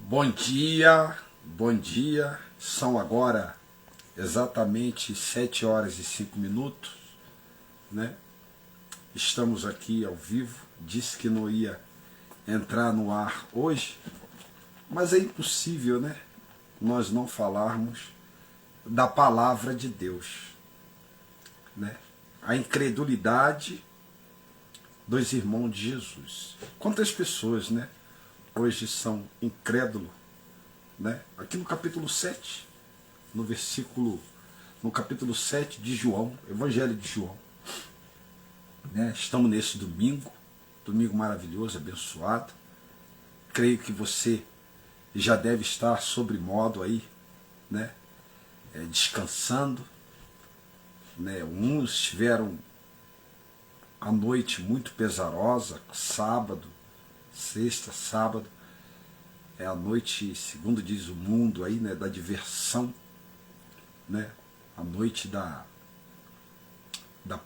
Bom dia, são agora exatamente 7 horas e 5 minutos, né? Estamos aqui ao vivo, disse que não ia entrar no ar hoje, mas é impossível, né? Nós não falarmos da palavra de Deus, né? A incredulidade dos irmãos de Jesus. Quantas pessoas, né? Hoje são incrédulos, né? Aqui no capítulo 7, no capítulo 7 de João, Evangelho de João, né? Estamos nesse domingo maravilhoso, abençoado. Creio que você já deve estar sobre modo aí, né? Descansando, né? Uns tiveram a noite muito pesarosa, sábado, sexta, sábado, é a noite, segundo diz o mundo aí, né, da diversão, né, a noite da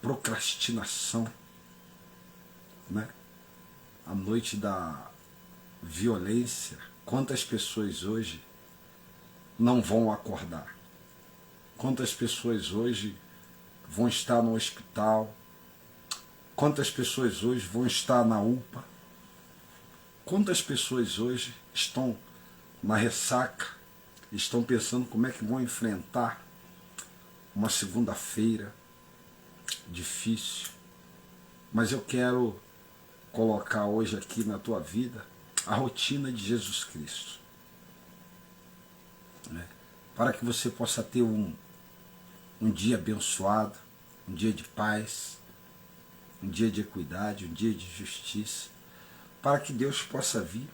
procrastinação, né, a noite da violência. Quantas pessoas hoje não vão acordar? Quantas pessoas hoje vão estar no hospital? Quantas pessoas hoje vão estar na UPA? Quantas pessoas hoje estão na ressaca, estão pensando como é que vão enfrentar uma segunda-feira difícil? Mas eu quero colocar hoje aqui na tua vida a rotina de Jesus Cristo, né? Para que você possa ter um dia abençoado, um dia de paz, um dia de equidade, um dia de justiça, para que Deus possa vir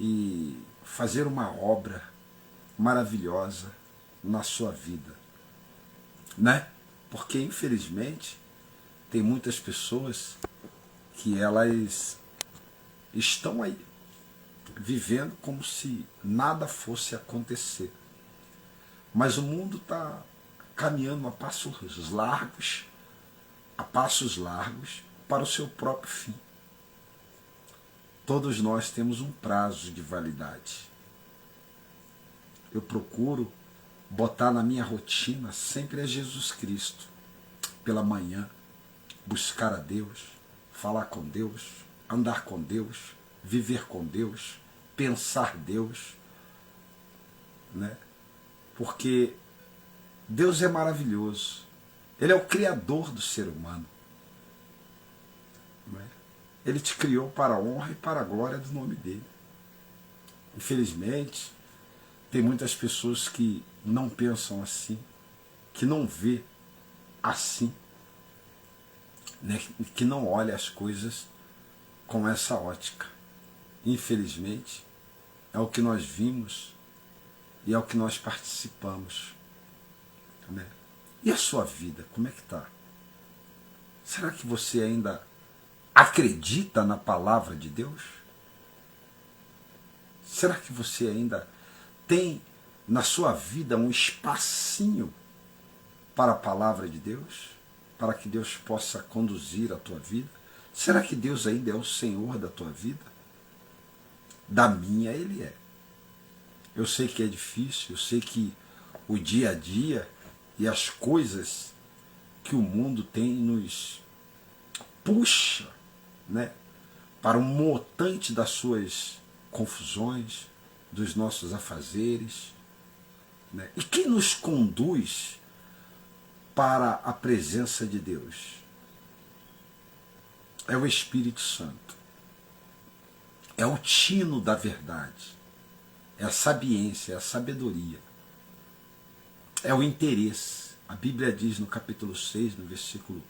e fazer uma obra maravilhosa na sua vida, né? Porque infelizmente tem muitas pessoas que elas estão aí vivendo como se nada fosse acontecer, mas o mundo está caminhando a passos largos para o seu próprio fim. Todos nós temos um prazo de validade. Eu procuro botar na minha rotina sempre a Jesus Cristo. Pela manhã, buscar a Deus, falar com Deus, andar com Deus, viver com Deus, pensar Deus, né? Porque Deus é maravilhoso. Ele é o Criador do ser humano. Ele te criou para a honra e para a glória do nome dele. Infelizmente, tem muitas pessoas que não pensam assim, que não vê assim, né? Que não olha as coisas com essa ótica. Infelizmente, é o que nós vimos e é o que nós participamos, né? E a sua vida, como é que está? Será que você ainda acredita na palavra de Deus? Será que você ainda tem na sua vida um espacinho para a palavra de Deus? Para que Deus possa conduzir a tua vida? Será que Deus ainda é o Senhor da tua vida? Da minha Ele é. Eu sei que é difícil, eu sei que o dia a dia e as coisas que o mundo tem nos puxa, né, para um montante das suas confusões, dos nossos afazeres, né? E quem nos conduz para a presença de Deus? É o Espírito Santo. É o tino da verdade. É a sabiência, é a sabedoria. É o interesse. A Bíblia diz no capítulo 6, no versículo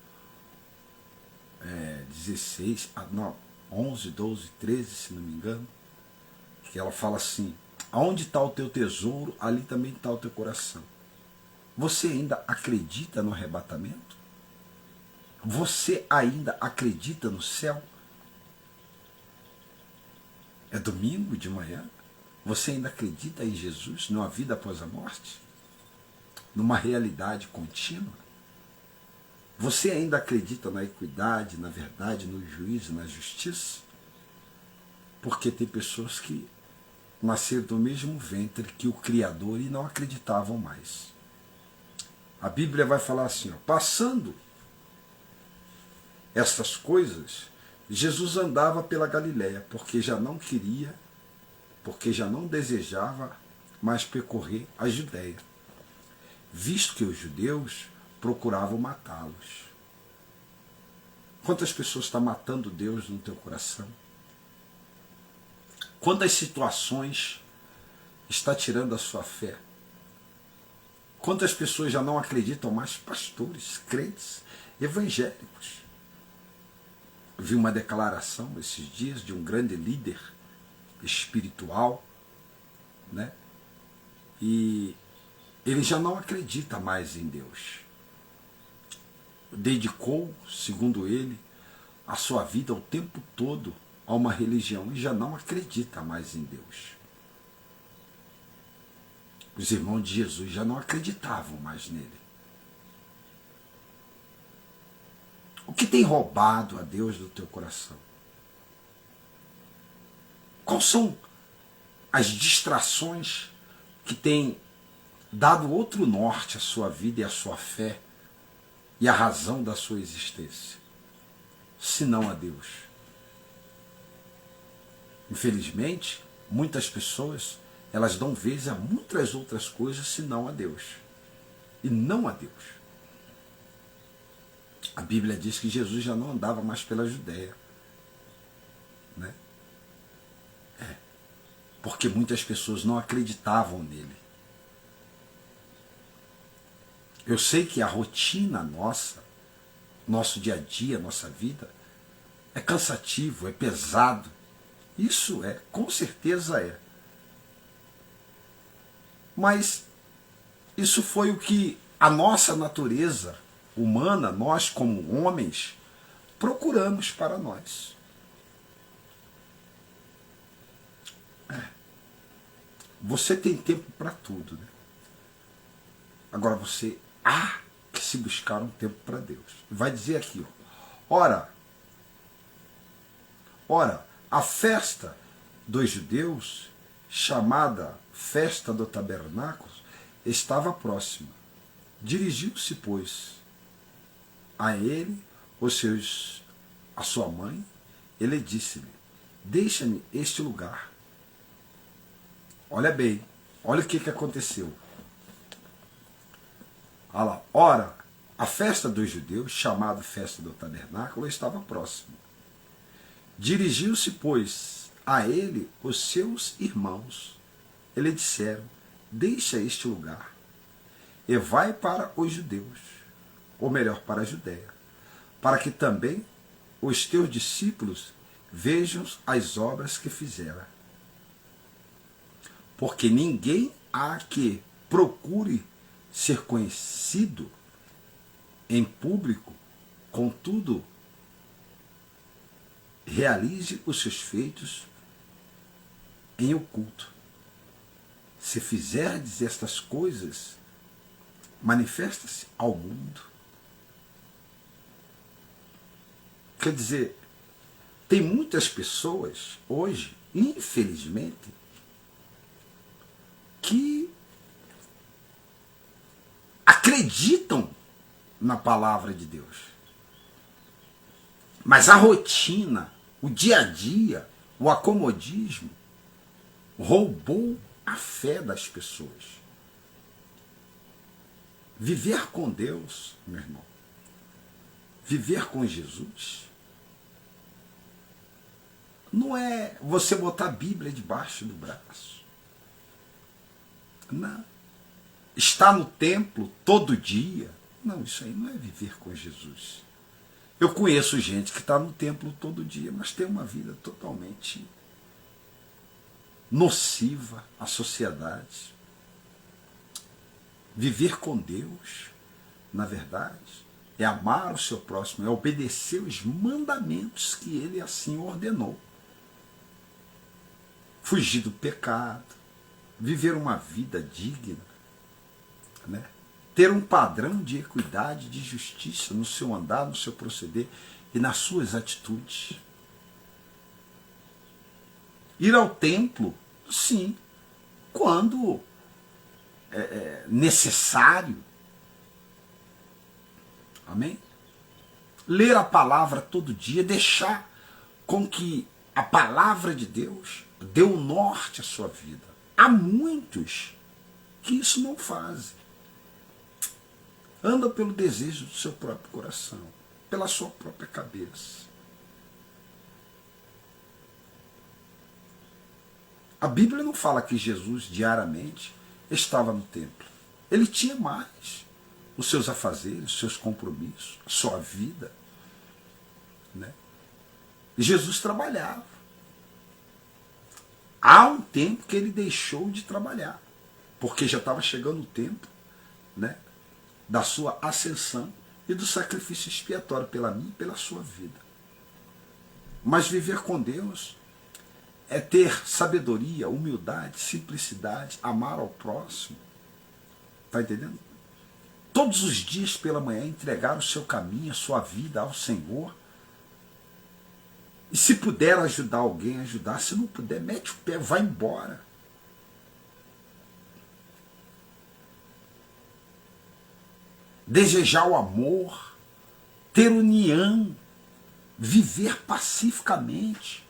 16, não, 11, 12, 13, se não me engano, que ela fala assim: aonde está o teu tesouro, ali também está o teu coração. Você ainda acredita no arrebatamento? Você ainda acredita no céu? É domingo de manhã? Você ainda acredita em Jesus, numa vida após a morte? Numa realidade contínua? Você ainda acredita na equidade, na verdade, no juízo, na justiça? Porque tem pessoas que nasceram do mesmo ventre que o Criador e não acreditavam mais. A Bíblia vai falar assim, ó, passando essas coisas, Jesus andava pela Galiléia, porque já não queria, porque já não desejava mais percorrer a Judéia, visto que os judeus procuravam matá-los. Quantas pessoas estão matando Deus no teu coração? Quantas situações está tirando a sua fé? Quantas pessoas já não acreditam mais? Pastores, crentes, evangélicos. Vi uma declaração esses dias de um grande líder espiritual, né? E ele já não acredita mais em Deus. Dedicou, segundo ele, a sua vida o tempo todo a uma religião e já não acredita mais em Deus. Os irmãos de Jesus já não acreditavam mais nele. O que tem roubado a Deus do teu coração? Quais são as distrações que têm dado outro norte à sua vida e à sua fé e à razão da sua existência, se não a Deus? Infelizmente, muitas pessoas, elas dão vez a muitas outras coisas, senão a Deus. E não a Deus. A Bíblia diz que Jesus já não andava mais pela Judéia, né? Porque muitas pessoas não acreditavam nele. Eu sei que a rotina nossa, nosso dia a dia, nossa vida, é cansativo, é pesado. Isso é, com certeza é. Mas isso foi o que a nossa natureza humana, nós como homens, procuramos para nós. Você tem tempo para tudo, né? Agora você há que se buscar um tempo para Deus. Vai dizer aqui, ó, ora, a festa dos judeus, chamada Festa do Tabernáculo, estava próxima. Dirigiu-se, pois, a ele, a sua mãe, ele disse-lhe, deixa-me este lugar. Olha bem, olha o que aconteceu. Olha lá, ora, a festa dos judeus, chamada Festa do Tabernáculo, estava próxima. Dirigiu-se, pois, a ele os seus irmãos. Eles disseram, deixa este lugar e vai para os judeus, ou melhor, para a Judéia, para que também os teus discípulos vejam as obras que fizera. Porque ninguém há que procure ser conhecido em público, contudo, realize os seus feitos em oculto. Se fizerdes estas coisas, manifesta-se ao mundo. Quer dizer, tem muitas pessoas hoje, infelizmente, que acreditam na palavra de Deus. Mas a rotina, o dia a dia, o acomodismo, roubou a fé das pessoas. Viver com Deus, meu irmão, viver com Jesus, não é você botar a Bíblia debaixo do braço. Não. Estar no templo todo dia. Não, isso aí não é viver com Jesus. Eu conheço gente que está no templo todo dia, mas tem uma vida totalmente nociva à sociedade. Viver com Deus, na verdade, é amar o seu próximo, é obedecer os mandamentos que ele assim ordenou. Fugir do pecado, viver uma vida digna, né? Ter um padrão de equidade, de justiça no seu andar, no seu proceder e nas suas atitudes. Ir ao templo sim, quando necessário. Amém? Ler a palavra todo dia, deixar com que a palavra de Deus dê o norte à sua vida. Há muitos que isso não fazem. Anda pelo desejo do seu próprio coração, pela sua própria cabeça. A Bíblia não fala que Jesus diariamente estava no templo. Ele tinha mais os seus afazeres, os seus compromissos, a sua vida. Né? Jesus trabalhava. Há um tempo que ele deixou de trabalhar, porque já estava chegando o tempo, né, da sua ascensão e do sacrifício expiatório pela mim e pela sua vida. Mas viver com Deus é ter sabedoria, humildade, simplicidade, amar ao próximo. Está entendendo? Todos os dias pela manhã entregar o seu caminho, a sua vida ao Senhor. E se puder ajudar alguém, ajudar. Se não puder, mete o pé, vai embora. Desejar o amor, ter união, viver pacificamente.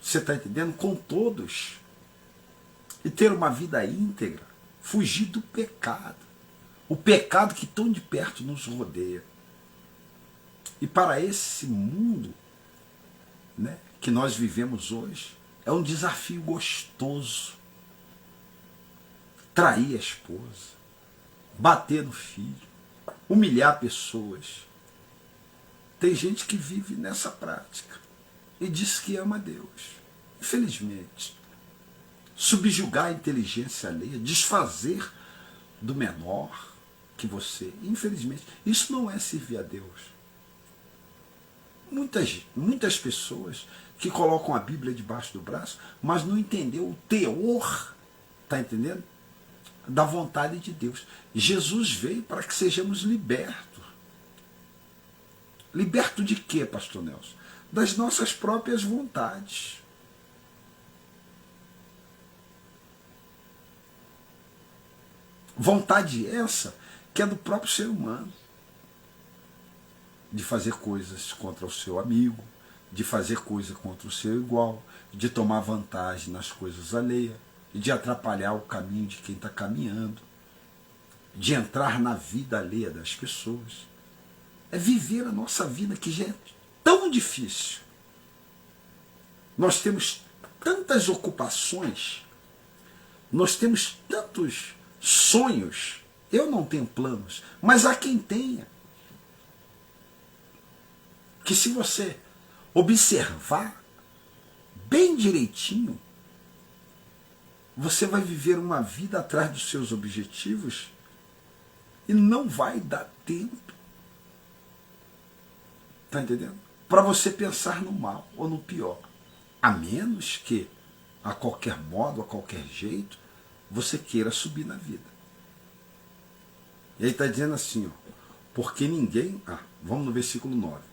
Você está entendendo? Com todos. E ter uma vida íntegra. Fugir do pecado. O pecado que tão de perto nos rodeia. E para esse mundo, né, que nós vivemos hoje, é um desafio gostoso. Trair a esposa, bater no filho, humilhar pessoas. Tem gente que vive nessa prática e diz que ama Deus. Infelizmente, subjugar a inteligência alheia, desfazer do menor que você, infelizmente, isso não é servir a Deus. Muitas pessoas que colocam a Bíblia debaixo do braço, mas não entendeu o teor, está entendendo? Da vontade de Deus. Jesus veio para que sejamos libertos. Liberto de quê, pastor Nelson? Das nossas próprias vontades. Vontade essa que é do próprio ser humano. De fazer coisas contra o seu amigo, de fazer coisa contra o seu igual, de tomar vantagem nas coisas alheias, de atrapalhar o caminho de quem está caminhando, de entrar na vida alheia das pessoas. É viver a nossa vida que já é tão difícil. Nós temos tantas ocupações, nós temos tantos sonhos. Eu não tenho planos, mas há quem tenha. Que se você observar bem direitinho, você vai viver uma vida atrás dos seus objetivos e não vai dar tempo. Está entendendo? Para você pensar no mal ou no pior. A menos que, a qualquer modo, a qualquer jeito, você queira subir na vida. E aí está dizendo assim, ó, porque ninguém... vamos no versículo 9.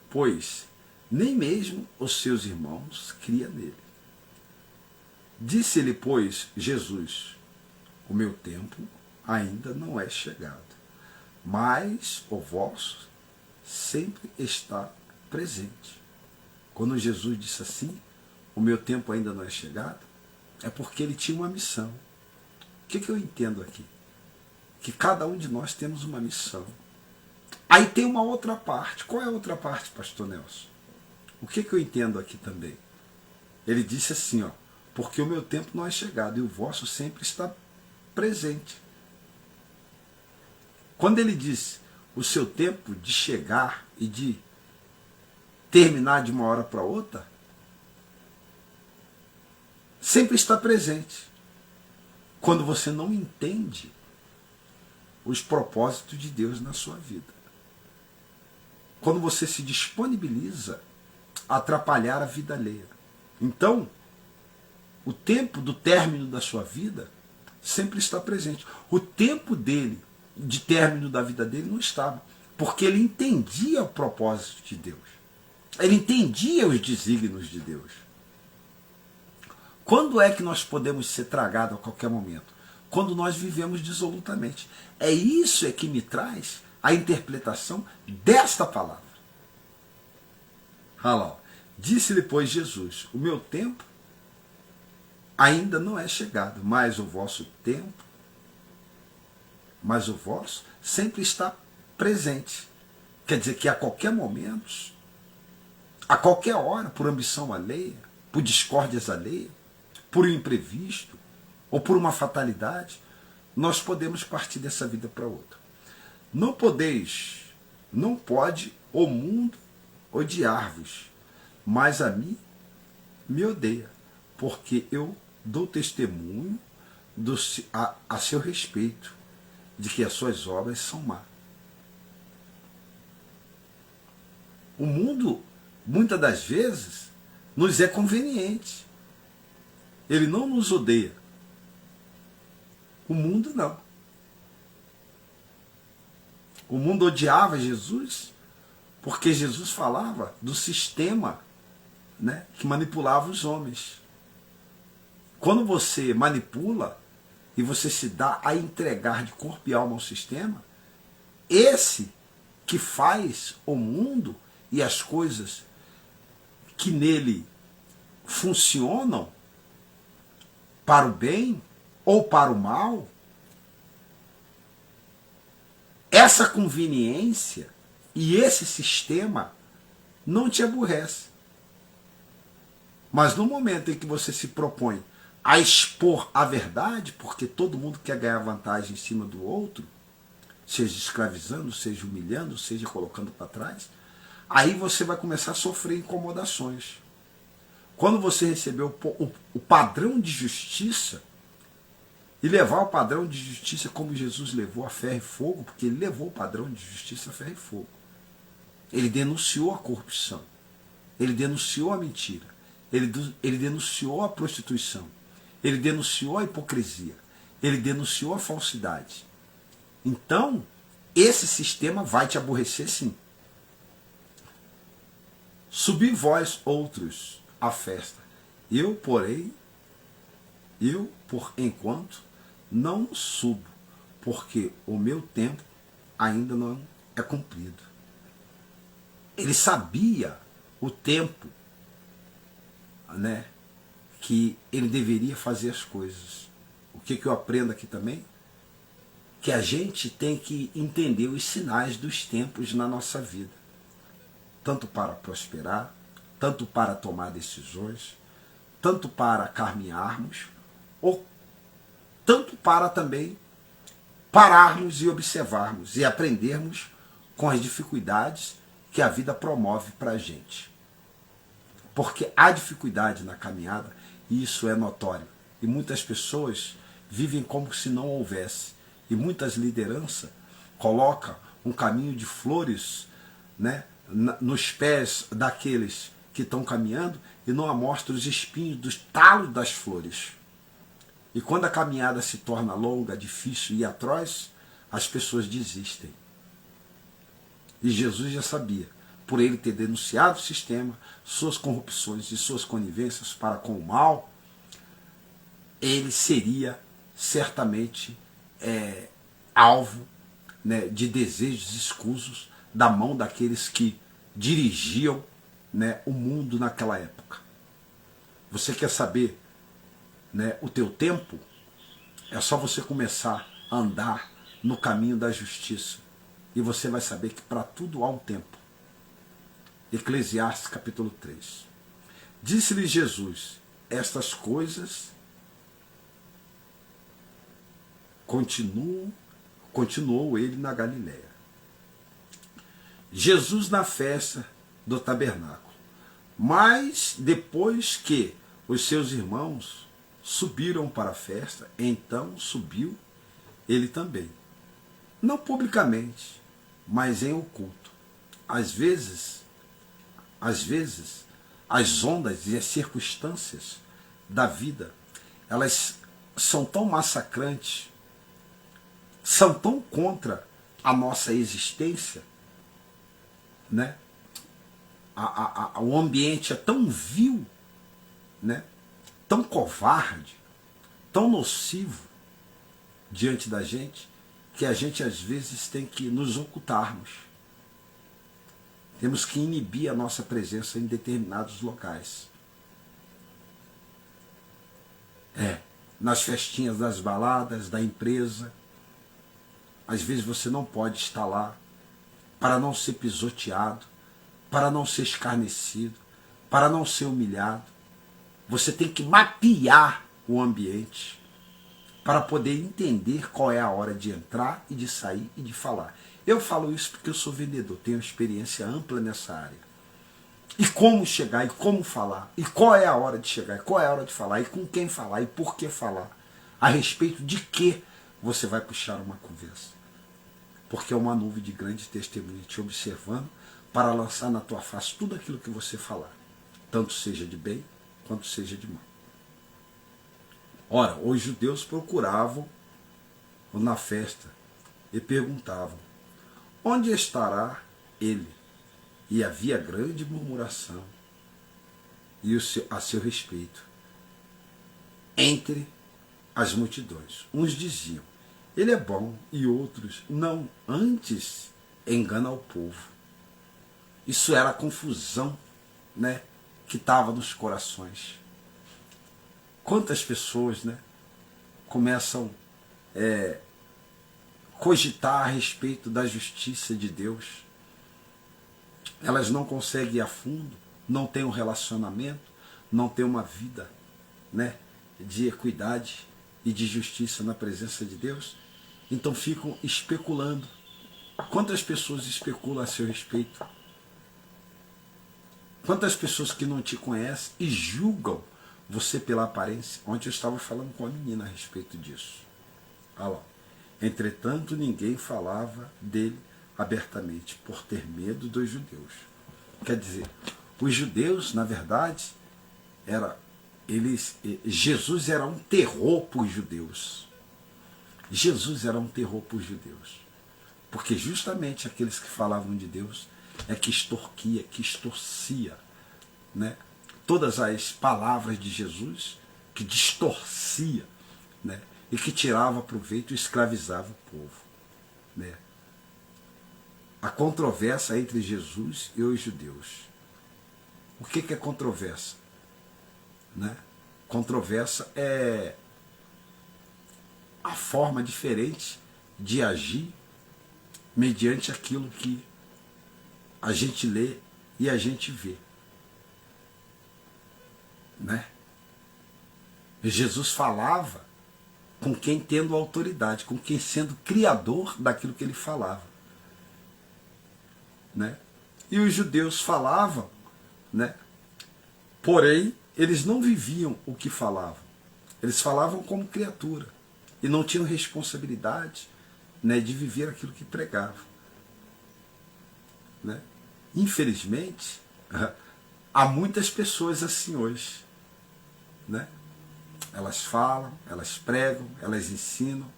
Pois nem mesmo os seus irmãos cria nele. Disse-lhe, pois, Jesus, o meu tempo ainda não é chegado, mas o vosso sempre está presente. Quando Jesus disse assim, o meu tempo ainda não é chegado, é porque ele tinha uma missão. O que eu entendo aqui? Que cada um de nós temos uma missão. Aí tem uma outra parte. Qual é a outra parte, pastor Nelson? O que eu entendo aqui também? Ele disse assim, ó, porque o meu tempo não é chegado e o vosso sempre está presente. Quando ele disse o seu tempo de chegar e de terminar de uma hora para outra, sempre está presente. Quando você não entende os propósitos de Deus na sua vida. Quando você se disponibiliza a atrapalhar a vida alheia. Então, o tempo do término da sua vida sempre está presente. O tempo dele, de término da vida dele, não estava. Porque ele entendia o propósito de Deus. Ele entendia os desígnios de Deus. Quando é que nós podemos ser tragados a qualquer momento? Quando nós vivemos dissolutamente. É isso é que me traz a interpretação desta palavra. Olha lá. Disse-lhe, pois, Jesus: o meu tempo ainda não é chegado, mas o vosso tempo, mas o vosso sempre está presente. Quer dizer que a qualquer momento, a qualquer hora, por ambição alheia, por discórdias alheias, por um imprevisto ou por uma fatalidade, nós podemos partir dessa vida para outra. Não podeis, não pode o mundo odiar-vos, mas a mim me odeia, porque eu dou testemunho a seu respeito de que as suas obras são más. O mundo, muitas das vezes, nos é conveniente. Ele não nos odeia. O mundo não. O mundo odiava Jesus porque Jesus falava do sistema, né, que manipulava os homens. Quando você manipula e você se dá a entregar de corpo e alma ao sistema, esse que faz o mundo e as coisas que nele funcionam para o bem ou para o mal, essa conveniência e esse sistema não te aborrece. Mas no momento em que você se propõe a expor a verdade, porque todo mundo quer ganhar vantagem em cima do outro, seja escravizando, seja humilhando, seja colocando para trás, aí você vai começar a sofrer incomodações. Quando você receber o padrão de justiça, e levar o padrão de justiça como Jesus levou a ferro e fogo, porque ele levou o padrão de justiça a ferro e fogo. Ele denunciou a corrupção, ele denunciou a mentira, ele denunciou a prostituição, ele denunciou a hipocrisia, ele denunciou a falsidade. Então, esse sistema vai te aborrecer sim. Subi vós outros à festa, eu, porém, por enquanto, não subo, porque o meu tempo ainda não é cumprido. Ele sabia o tempo, né, que ele deveria fazer as coisas. O que eu aprendo aqui também? Que a gente tem que entender os sinais dos tempos na nossa vida. Tanto para prosperar, tanto para tomar decisões, tanto para caminharmos, ou tanto para também pararmos e observarmos e aprendermos com as dificuldades que a vida promove para a gente. Porque há dificuldade na caminhada e isso é notório. E muitas pessoas vivem como se não houvesse. E muitas lideranças colocam um caminho de flores, né, nos pés daqueles que estão caminhando e não amostram os espinhos dos talos das flores. E quando a caminhada se torna longa, difícil e atroz, as pessoas desistem. E Jesus já sabia, por ele ter denunciado o sistema, suas corrupções e suas conivências para com o mal, ele seria certamente alvo, né, de desejos escusos da mão daqueles que dirigiam, né, o mundo naquela época. Você quer saber, né, o teu tempo? É só você começar a andar no caminho da justiça e você vai saber que para tudo há um tempo. Eclesiastes capítulo 3. Disse-lhe Jesus: estas coisas continuou ele na Galiléia. Jesus na festa do tabernáculo. Mas depois que os seus irmãos subiram para a festa, então subiu ele também. Não publicamente, mas em oculto. Às vezes, as ondas e as circunstâncias da vida, elas são tão massacrantes, são tão contra a nossa existência, né? O ambiente é tão vil, né, tão covarde, tão nocivo diante da gente, que a gente às vezes tem que nos ocultarmos. Temos que inibir a nossa presença em determinados locais. Nas festinhas das baladas, da empresa. Às vezes você não pode estar lá para não ser pisoteado, para não ser escarnecido, para não ser humilhado. Você tem que mapear o ambiente para poder entender qual é a hora de entrar e de sair e de falar. Eu falo isso porque eu sou vendedor, tenho experiência ampla nessa área. E como chegar, e como falar, e qual é a hora de chegar, e qual é a hora de falar, e com quem falar, e por que falar. A respeito de que você vai puxar uma conversa. Porque é uma nuvem de grande testemunha te observando para lançar na tua face tudo aquilo que você falar. Tanto seja de bem, quanto seja de mal. Ora, os judeus procuravam na festa e perguntavam: onde estará ele? E havia grande murmuração a seu respeito entre as multidões. Uns diziam: ele é bom, e outros: não, antes engana o povo. Isso era a confusão, né, que estava nos corações. Quantas pessoas, né, começam a cogitar a respeito da justiça de Deus. Elas não conseguem ir a fundo, não têm um relacionamento, não têm uma vida, né, de equidade e de justiça na presença de Deus. Então ficam especulando. Quantas pessoas especulam a seu respeito? Quantas pessoas que não te conhecem e julgam você pela aparência? Ontem eu estava falando com a menina a respeito disso. Olha lá. Entretanto, ninguém falava dele abertamente, por ter medo dos judeus. Quer dizer, os judeus, na verdade, Jesus era um terror para os judeus. Jesus era um terror para os judeus. Porque justamente aqueles que falavam de Deus é que extorquia, que extorcia, né, todas as palavras de Jesus, que distorcia, né, e que tirava proveito e escravizava o povo, né. A controvérsia entre Jesus e os judeus. O que é controvérsia? Né? Controvérsia é a forma diferente de agir mediante aquilo que a gente lê e a gente vê. Né? Jesus falava com quem tendo autoridade, com quem sendo criador daquilo que ele falava. Né? E os judeus falavam, né? Porém, eles não viviam o que falavam. Eles falavam como criatura e não tinham responsabilidade, né, de viver aquilo que pregavam. Né? Infelizmente, há muitas pessoas assim hoje. Né? Elas falam, elas pregam, elas ensinam,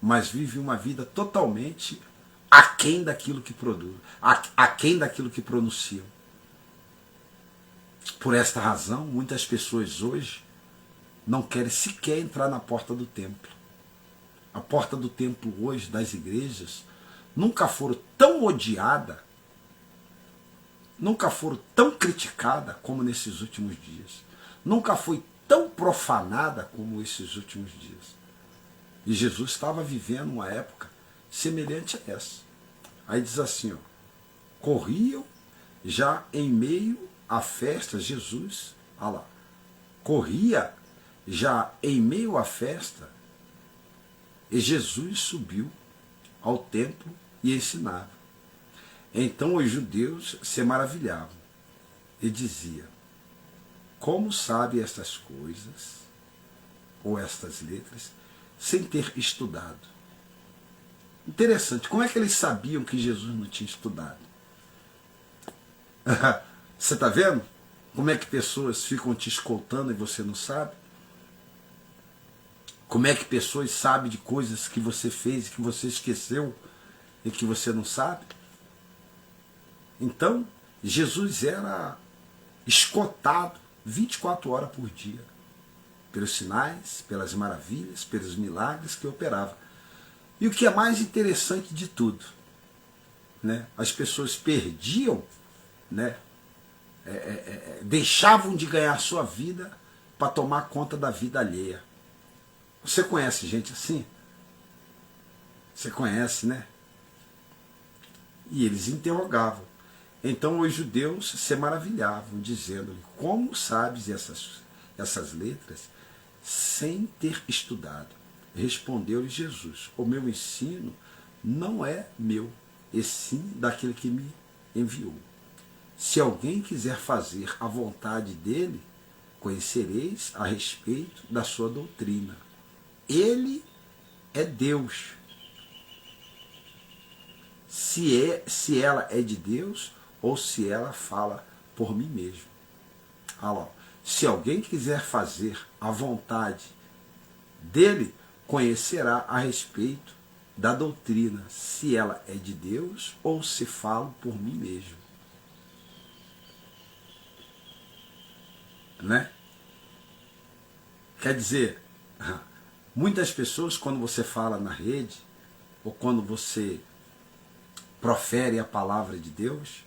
mas vivem uma vida totalmente aquém daquilo que produzem, aquém daquilo que pronunciam. Por esta razão, muitas pessoas hoje não querem sequer entrar na porta do templo. A porta do templo hoje, das igrejas, nunca foram tão odiada, nunca foram tão criticada como nesses últimos dias. Nunca foi tão profanada como esses últimos dias. E Jesus estava vivendo uma época semelhante a essa. Aí diz assim, ó, corriam já em meio à festa, Jesus, olha lá, corria já em meio à festa, e Jesus subiu ao templo e ensinava. Então os judeus se maravilhavam e diziam: como sabe estas coisas, ou estas letras, sem ter estudado? Interessante, como é que eles sabiam que Jesus não tinha estudado? Você está vendo? Como é que pessoas ficam te escoltando e você não sabe? Como é que pessoas sabem de coisas que você fez, que você esqueceu e que você não sabe? Então, Jesus era escotado 24 horas por dia. pelos sinais, pelas maravilhas, pelos milagres que operava. E o que é mais interessante de tudo, né? As pessoas perdiam, né? Deixavam de ganhar sua vida para tomar conta da vida alheia. Você conhece gente assim? Você conhece, né? E eles interrogavam. Então os judeus se maravilhavam, dizendo-lhe: como sabes essas letras sem ter estudado? Respondeu-lhe Jesus: o meu ensino não é meu, e sim daquele que me enviou. Se alguém quiser fazer a vontade dele, conhecereis a respeito da sua doutrina. Ele é Deus. Se ela é de Deus ou se ela fala por mim mesmo. Ah, se alguém quiser fazer a vontade dele, conhecerá a respeito da doutrina, se ela é de Deus ou se falo por mim mesmo. Né? Quer dizer, muitas pessoas, quando você fala na rede, ou quando você profere a palavra de Deus,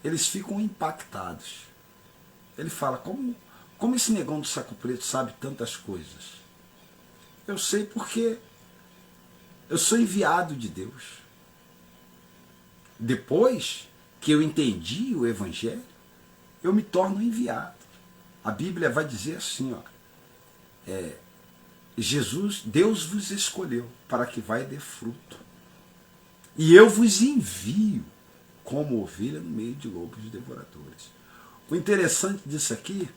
eles ficam impactados. Ele fala: como esse negão do saco preto sabe tantas coisas? Eu sei porque eu sou enviado de Deus. Depois que eu entendi o Evangelho, eu me torno enviado. A Bíblia vai dizer assim, Deus vos escolheu para que vai dê fruto. E eu vos envio como ovelha no meio de lobos devoradores. O interessante disso aqui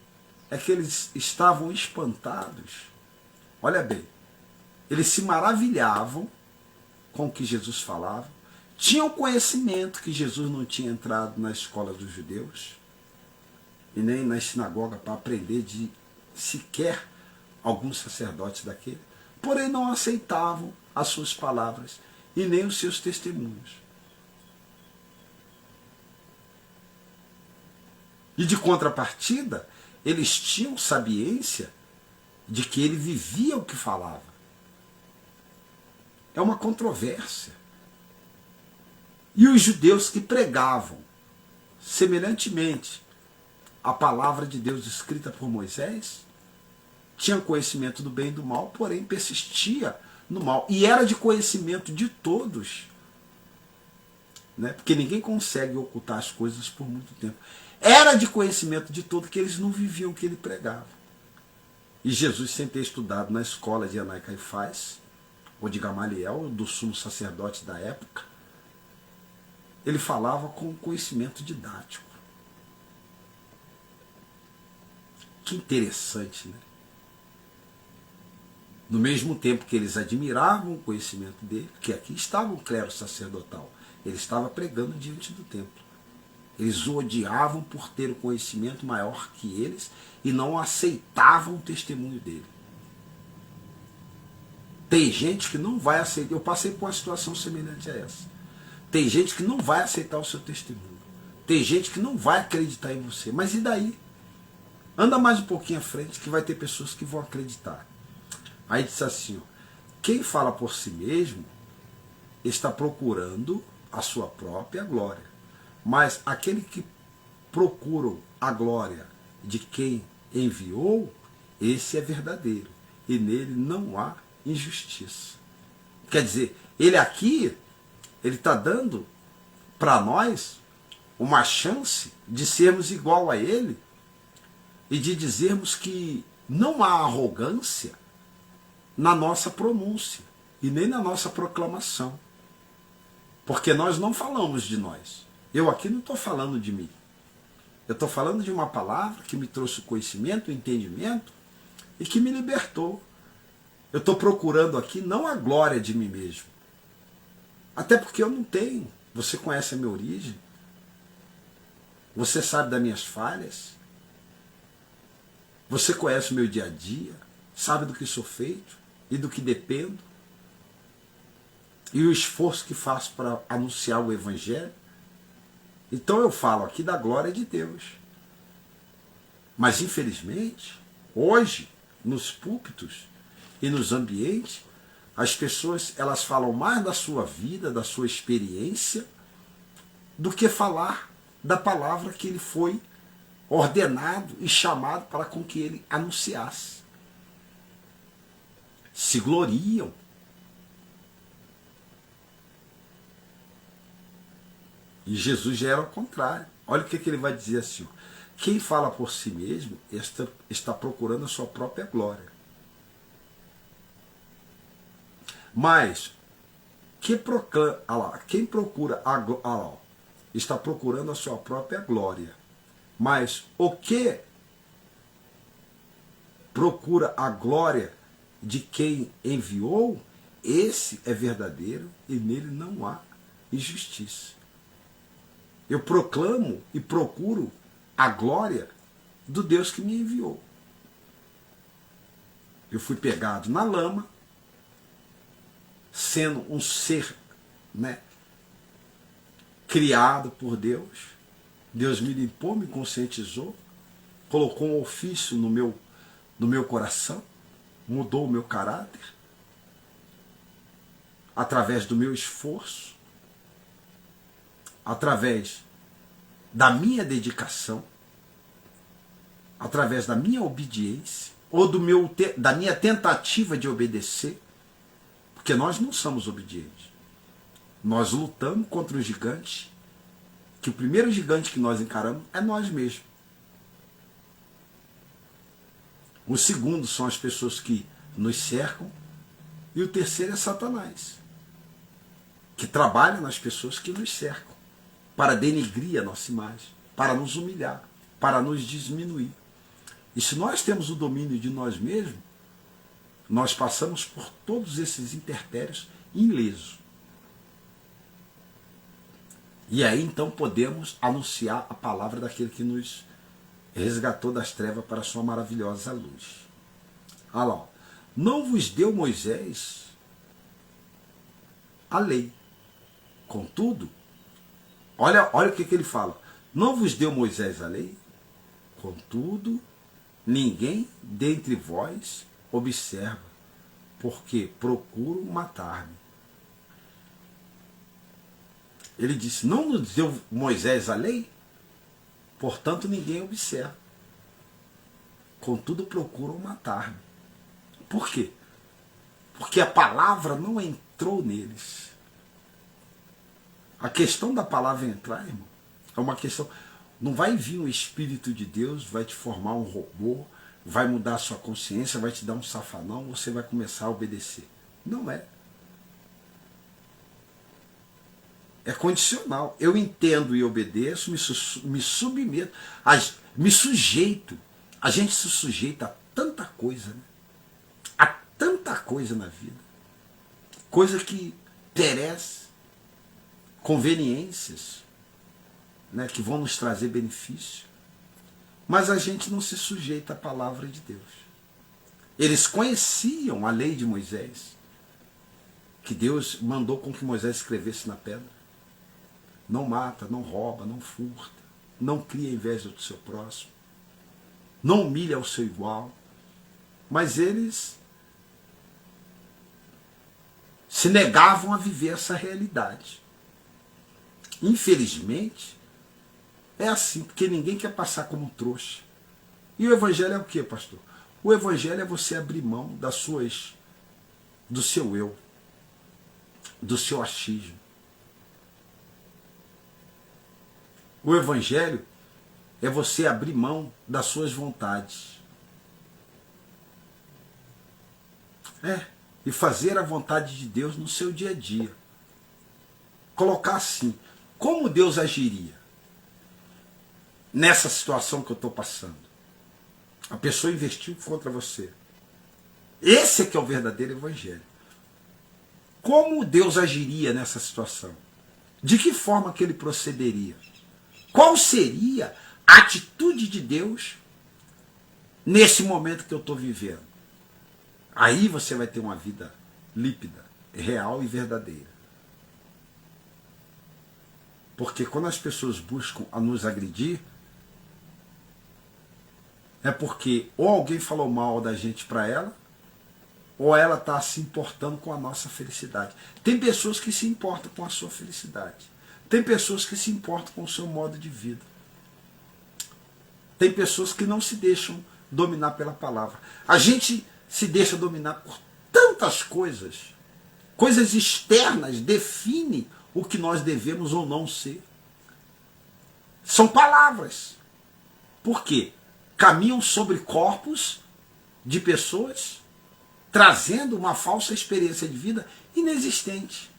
é que eles estavam espantados. Olha bem, eles se maravilhavam com o que Jesus falava, tinham conhecimento que Jesus não tinha entrado na escola dos judeus e nem na sinagoga para aprender de sequer alguns sacerdotes daquele, porém não aceitavam as suas palavras e nem os seus testemunhos. E de contrapartida, eles tinham sabiência de que ele vivia o que falava. É uma controvérsia. E os judeus que pregavam semelhantemente a palavra de Deus escrita por Moisés, tinham conhecimento do bem e do mal, porém persistia no mal. E era de conhecimento de todos, né? Porque ninguém consegue ocultar as coisas por muito tempo. Era de conhecimento de todos que eles não viviam o que ele pregava. E Jesus, sem ter estudado na escola de Anás e Caifás, ou de Gamaliel, ou do sumo sacerdote da época, ele falava com conhecimento didático. Que interessante, né? No mesmo tempo que eles admiravam o conhecimento dele, que aqui estava o clero sacerdotal, ele estava pregando diante do templo. Eles o odiavam por ter o conhecimento maior que eles e não aceitavam o testemunho dele. Tem gente que não vai aceitar. Eu passei por uma situação semelhante a essa. Tem gente que não vai aceitar o seu testemunho. Tem gente que não vai acreditar em você. Mas e daí? Anda mais um pouquinho à frente que vai ter pessoas que vão acreditar. Aí diz assim, quem fala por si mesmo está procurando a sua própria glória. Mas aquele que procura a glória de quem enviou, esse é verdadeiro. E nele não há injustiça. Quer dizer, ele aqui, ele está dando para nós uma chance de sermos igual a ele e de dizermos que não há arrogância na nossa pronúncia e nem na nossa proclamação. Porque nós não falamos de nós. Eu aqui não estou falando de mim. Eu estou falando de uma palavra que me trouxe o conhecimento, o entendimento e que me libertou. Eu estou procurando aqui não a glória de mim mesmo. Até porque eu não tenho. Você conhece a minha origem. Você sabe das minhas falhas. Você conhece o meu dia a dia. Sabe do que sou feito e do que dependo. E o esforço que faço para anunciar o Evangelho. Então eu falo aqui da glória de Deus. Mas infelizmente, hoje, nos púlpitos e nos ambientes, as pessoas elas falam mais da sua vida, da sua experiência, do que falar da palavra que ele foi ordenado e chamado para com que ele anunciasse. Se gloriam. E Jesus já era ao contrário. Olha o que ele vai dizer assim. Quem fala por si mesmo está procurando a sua própria glória. Mas quem procura a glória, está procurando a sua própria glória. Mas o que procura a glória de quem enviou, esse é verdadeiro e nele não há injustiça. Eu proclamo e procuro a glória do Deus que me enviou. Eu fui pegado na lama, sendo um ser, criado por Deus. Deus me limpou, me conscientizou, colocou um ofício no meu coração, mudou o meu caráter, através do meu esforço, através da minha dedicação, através da minha obediência, ou da minha tentativa de obedecer, porque nós não somos obedientes. Nós lutamos contra o gigante, que o primeiro gigante que nós encaramos é nós mesmos. O segundo são as pessoas que nos cercam, e o terceiro é Satanás, que trabalha nas pessoas que nos cercam, para denegrir a nossa imagem, para nos humilhar, para nos diminuir. E se nós temos o domínio de nós mesmos, nós passamos por todos esses intempéries ilesos. E aí então podemos anunciar a palavra daquele que nos resgatou das trevas para a sua maravilhosa luz. Olha lá, ó. Não vos deu Moisés a lei. Contudo, olha o que ele fala. Não vos deu Moisés a lei? Contudo, ninguém dentre vós observa, porque procuro matar-me. Ele disse, não nos deu Moisés a lei? Portanto, ninguém observa. Contudo, procuram matar-me. Por quê? Porque a palavra não entrou neles. A questão da palavra entrar, irmão, é uma questão... Não vai vir um Espírito de Deus, vai te formar um robô, vai mudar a sua consciência, vai te dar um safanão, você vai começar a obedecer. Não é. É condicional. Eu entendo e obedeço, me submeto, me sujeito. A gente se sujeita a tanta coisa, né? A tanta coisa na vida. Coisa que perece, conveniências, né, que vão nos trazer benefício. Mas a gente não se sujeita à palavra de Deus. Eles conheciam a lei de Moisés, que Deus mandou com que Moisés escrevesse na pedra. Não mata, não rouba, não furta, não cria inveja do seu próximo, não humilha o seu igual. Mas eles se negavam a viver essa realidade. Infelizmente, é assim, porque ninguém quer passar como trouxa. E o evangelho é o quê, pastor? O evangelho é você abrir mão do seu eu, do seu achismo. O evangelho é você abrir mão das suas vontades. E fazer a vontade de Deus no seu dia a dia. Colocar assim, como Deus agiria nessa situação que eu estou passando? A pessoa investiu contra você. Esse é que é o verdadeiro evangelho. Como Deus agiria nessa situação? De que forma que ele procederia? Qual seria a atitude de Deus nesse momento que eu estou vivendo? Aí você vai ter uma vida límpida, real e verdadeira. Porque quando as pessoas buscam a nos agredir, é porque ou alguém falou mal da gente para ela, ou ela está se importando com a nossa felicidade. Tem pessoas que se importam com a sua felicidade. Tem pessoas que se importam com o seu modo de vida. Tem pessoas que não se deixam dominar pela palavra. A gente se deixa dominar por tantas coisas. Coisas externas definem o que nós devemos ou não ser. São palavras. Por quê? Caminham sobre corpos de pessoas, trazendo uma falsa experiência de vida inexistente.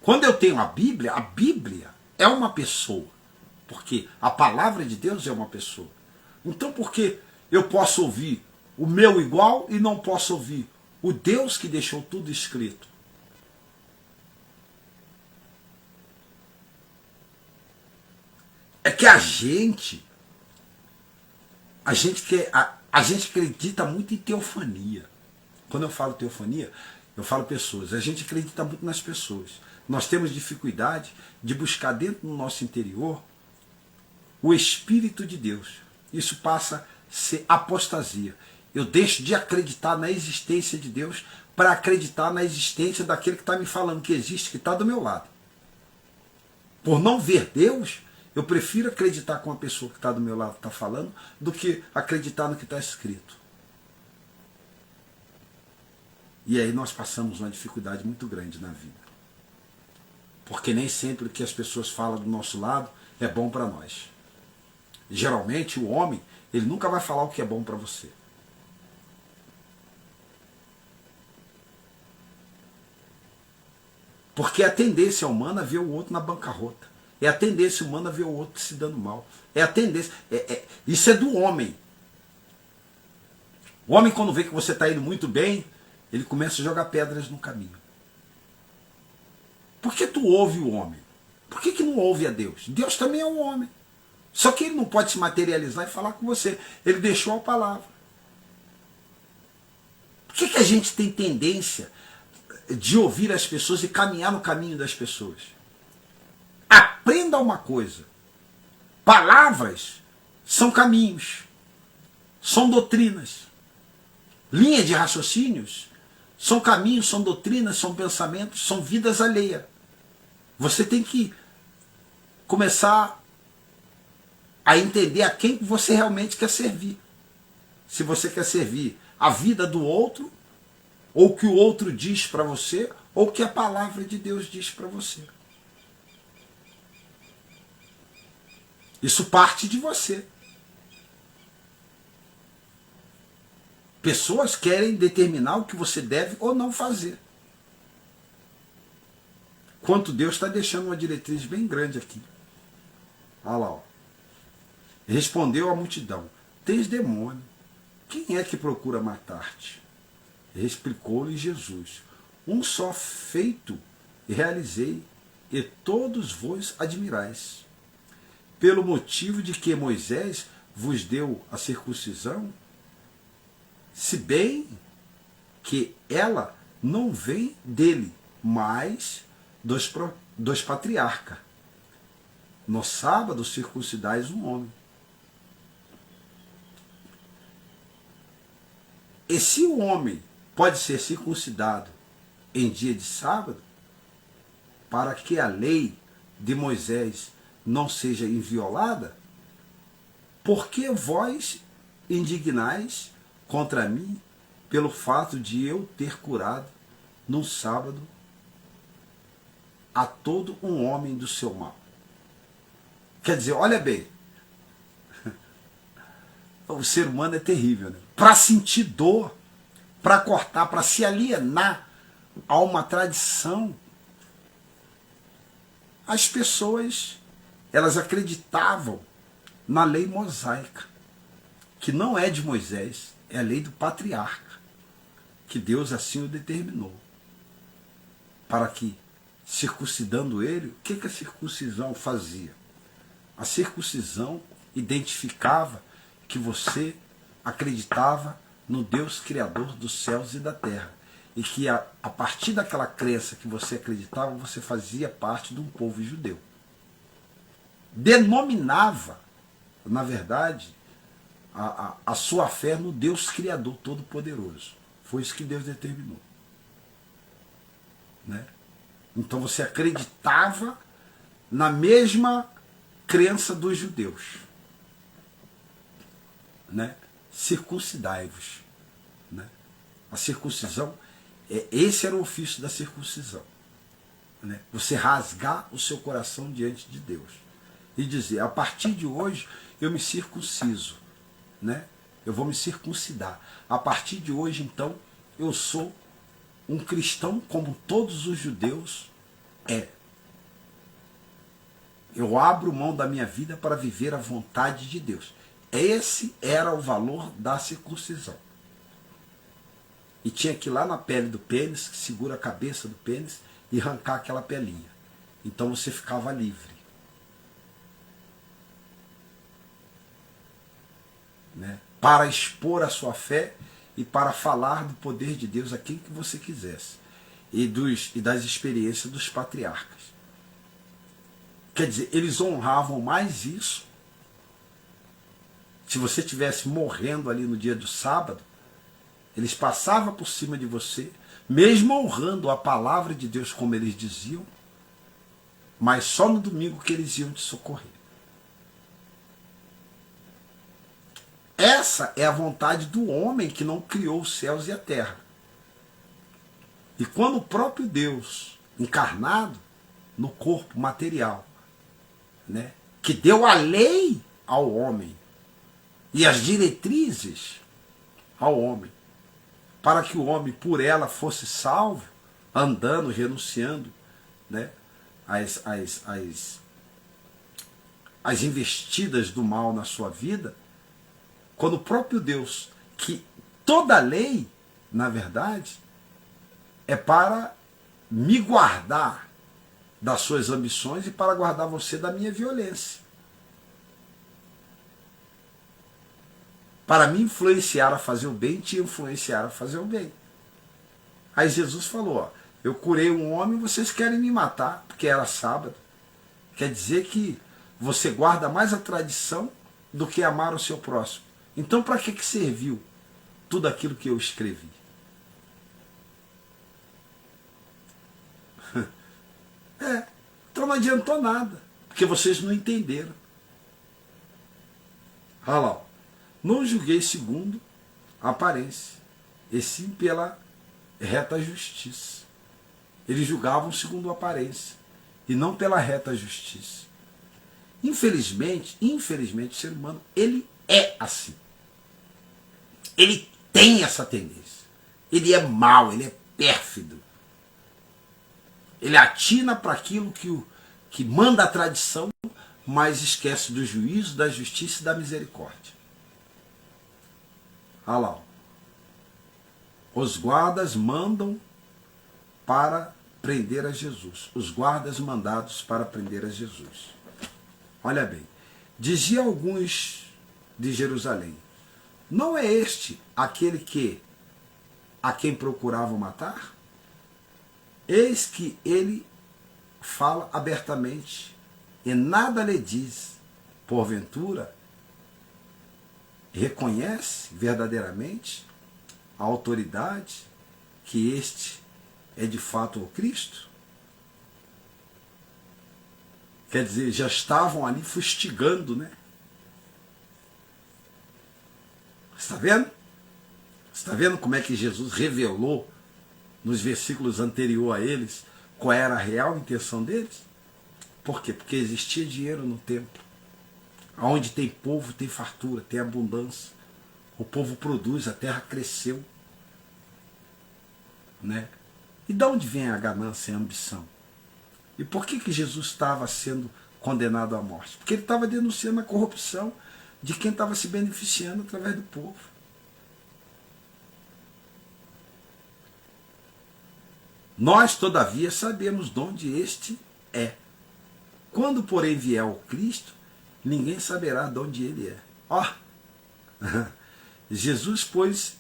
Quando eu tenho a Bíblia é uma pessoa. Porque a palavra de Deus é uma pessoa. Então por que eu posso ouvir o meu igual e não posso ouvir o Deus que deixou tudo escrito? É que a gente acredita muito em teofania. Quando eu falo teofania, eu falo pessoas. A gente acredita muito nas pessoas. Nós temos dificuldade de buscar dentro do nosso interior o Espírito de Deus. Isso passa a ser apostasia. Eu deixo de acreditar na existência de Deus para acreditar na existência daquele que está me falando que existe, que está do meu lado. Por não ver Deus, eu prefiro acreditar com a pessoa que está do meu lado está falando do que acreditar no que está escrito. E aí nós passamos uma dificuldade muito grande na vida. Porque nem sempre o que as pessoas falam do nosso lado é bom para nós. Geralmente o homem, ele nunca vai falar o que é bom para você. Porque é a tendência humana ver o outro na bancarrota. É a tendência humana ver o outro se dando mal. É a tendência. Isso é do homem. O homem, quando vê que você está indo muito bem, ele começa a jogar pedras no caminho. Por que tu ouve o homem? Por que não ouve a Deus? Deus também é um homem. Só que ele não pode se materializar e falar com você. Ele deixou a palavra. Por que a gente tem tendência de ouvir as pessoas e caminhar no caminho das pessoas? Aprenda uma coisa. Palavras são caminhos. São doutrinas. Linha de raciocínios são caminhos, são doutrinas, são pensamentos, são vidas alheias. Você tem que começar a entender a quem você realmente quer servir. Se você quer servir a vida do outro, ou o que o outro diz para você, ou o que a palavra de Deus diz para você. Isso parte de você. Pessoas querem determinar o que você deve ou não fazer. Quanto Deus está deixando uma diretriz bem grande aqui. Olha lá. Ó. Respondeu a multidão: tens demônio. Quem é que procura matar-te? Explicou-lhe Jesus: um só feito realizei, e todos vos admirais. Pelo motivo de que Moisés vos deu a circuncisão, se bem que ela não vem dele, mas dos patriarcas. No sábado circuncidais um homem. E se o homem pode ser circuncidado em dia de sábado, para que a lei de Moisés não seja inviolada, por que vós indignais contra mim pelo fato de eu ter curado num sábado a todo um homem do seu mal? Quer dizer, olha bem, o ser humano é terrível, né? Para sentir dor, para cortar, para se alienar a uma tradição, as pessoas, elas acreditavam na lei mosaica, que não é de Moisés, é a lei do patriarca, que Deus assim o determinou, para que, circuncidando ele, o que a circuncisão fazia? A circuncisão identificava que você acreditava no Deus Criador dos céus e da terra. E que a partir daquela crença que você acreditava, você fazia parte de um povo judeu. Denominava na verdade, a sua fé no Deus Criador Todo-Poderoso. Foi isso que Deus determinou. Né? Então você acreditava na mesma crença dos judeus. Né? Circuncidai-vos. Né? A circuncisão, esse era o ofício da circuncisão. Né? Você rasgar o seu coração diante de Deus. E dizer, a partir de hoje eu me circunciso. Né? Eu vou me circuncidar. A partir de hoje, então, eu sou um cristão como todos os judeus é. Eu abro mão da minha vida para viver a vontade de Deus. Esse era o valor da circuncisão. E tinha que ir lá na pele do pênis, que segura a cabeça do pênis, e arrancar aquela pelinha. Então você ficava livre. Né? Para expor a sua fé e para falar do poder de Deus a quem que você quisesse. E das experiências dos patriarcas. Quer dizer, eles honravam mais isso. Se você estivesse morrendo ali no dia do sábado, eles passavam por cima de você, mesmo honrando a palavra de Deus como eles diziam, mas só no domingo que eles iam te socorrer. Essa é a vontade do homem que não criou os céus e a terra. E quando o próprio Deus, encarnado no corpo material, né, que deu a lei ao homem e as diretrizes ao homem, para que o homem por ela fosse salvo, andando, renunciando, né, às investidas do mal na sua vida, quando o próprio Deus, que toda lei, na verdade, é para me guardar das suas ambições e para guardar você da minha violência. Para me influenciar a fazer o bem, te influenciar a fazer o bem. Aí Jesus falou, ó, eu curei um homem, vocês querem me matar, porque era sábado. Quer dizer que você guarda mais a tradição do que amar o seu próximo. Então para que serviu tudo aquilo que eu escrevi? Então não adiantou nada, porque vocês não entenderam. Olha lá, não julguei segundo a aparência, e sim pela reta justiça. Eles julgavam segundo a aparência, e não pela reta justiça. Infelizmente, o ser humano, ele é assim. Ele tem essa tendência. Ele é mau, ele é pérfido. Ele atina para aquilo que manda a tradição, mas esquece do juízo, da justiça e da misericórdia. Olha lá. Os guardas mandam para prender a Jesus. Os guardas mandados para prender a Jesus. Olha bem. Dizia alguns de Jerusalém, não é este aquele a quem procuravam matar? Eis que ele fala abertamente e nada lhe diz. Porventura, reconhece verdadeiramente a autoridade que este é de fato o Cristo? Quer dizer, já estavam ali fustigando, né? Está vendo? Está vendo como é que Jesus revelou nos versículos anteriores a eles qual era a real intenção deles? Por quê? Porque existia dinheiro no templo. Onde tem povo, tem fartura, tem abundância. O povo produz, a terra cresceu. Né? E de onde vem a ganância e a ambição? E por que Jesus estava sendo condenado à morte? Porque ele estava denunciando a corrupção de quem estava se beneficiando através do povo. Nós, todavia, sabemos de onde este é. Quando, porém, vier o Cristo, ninguém saberá de onde ele é. Ó! Jesus, pois,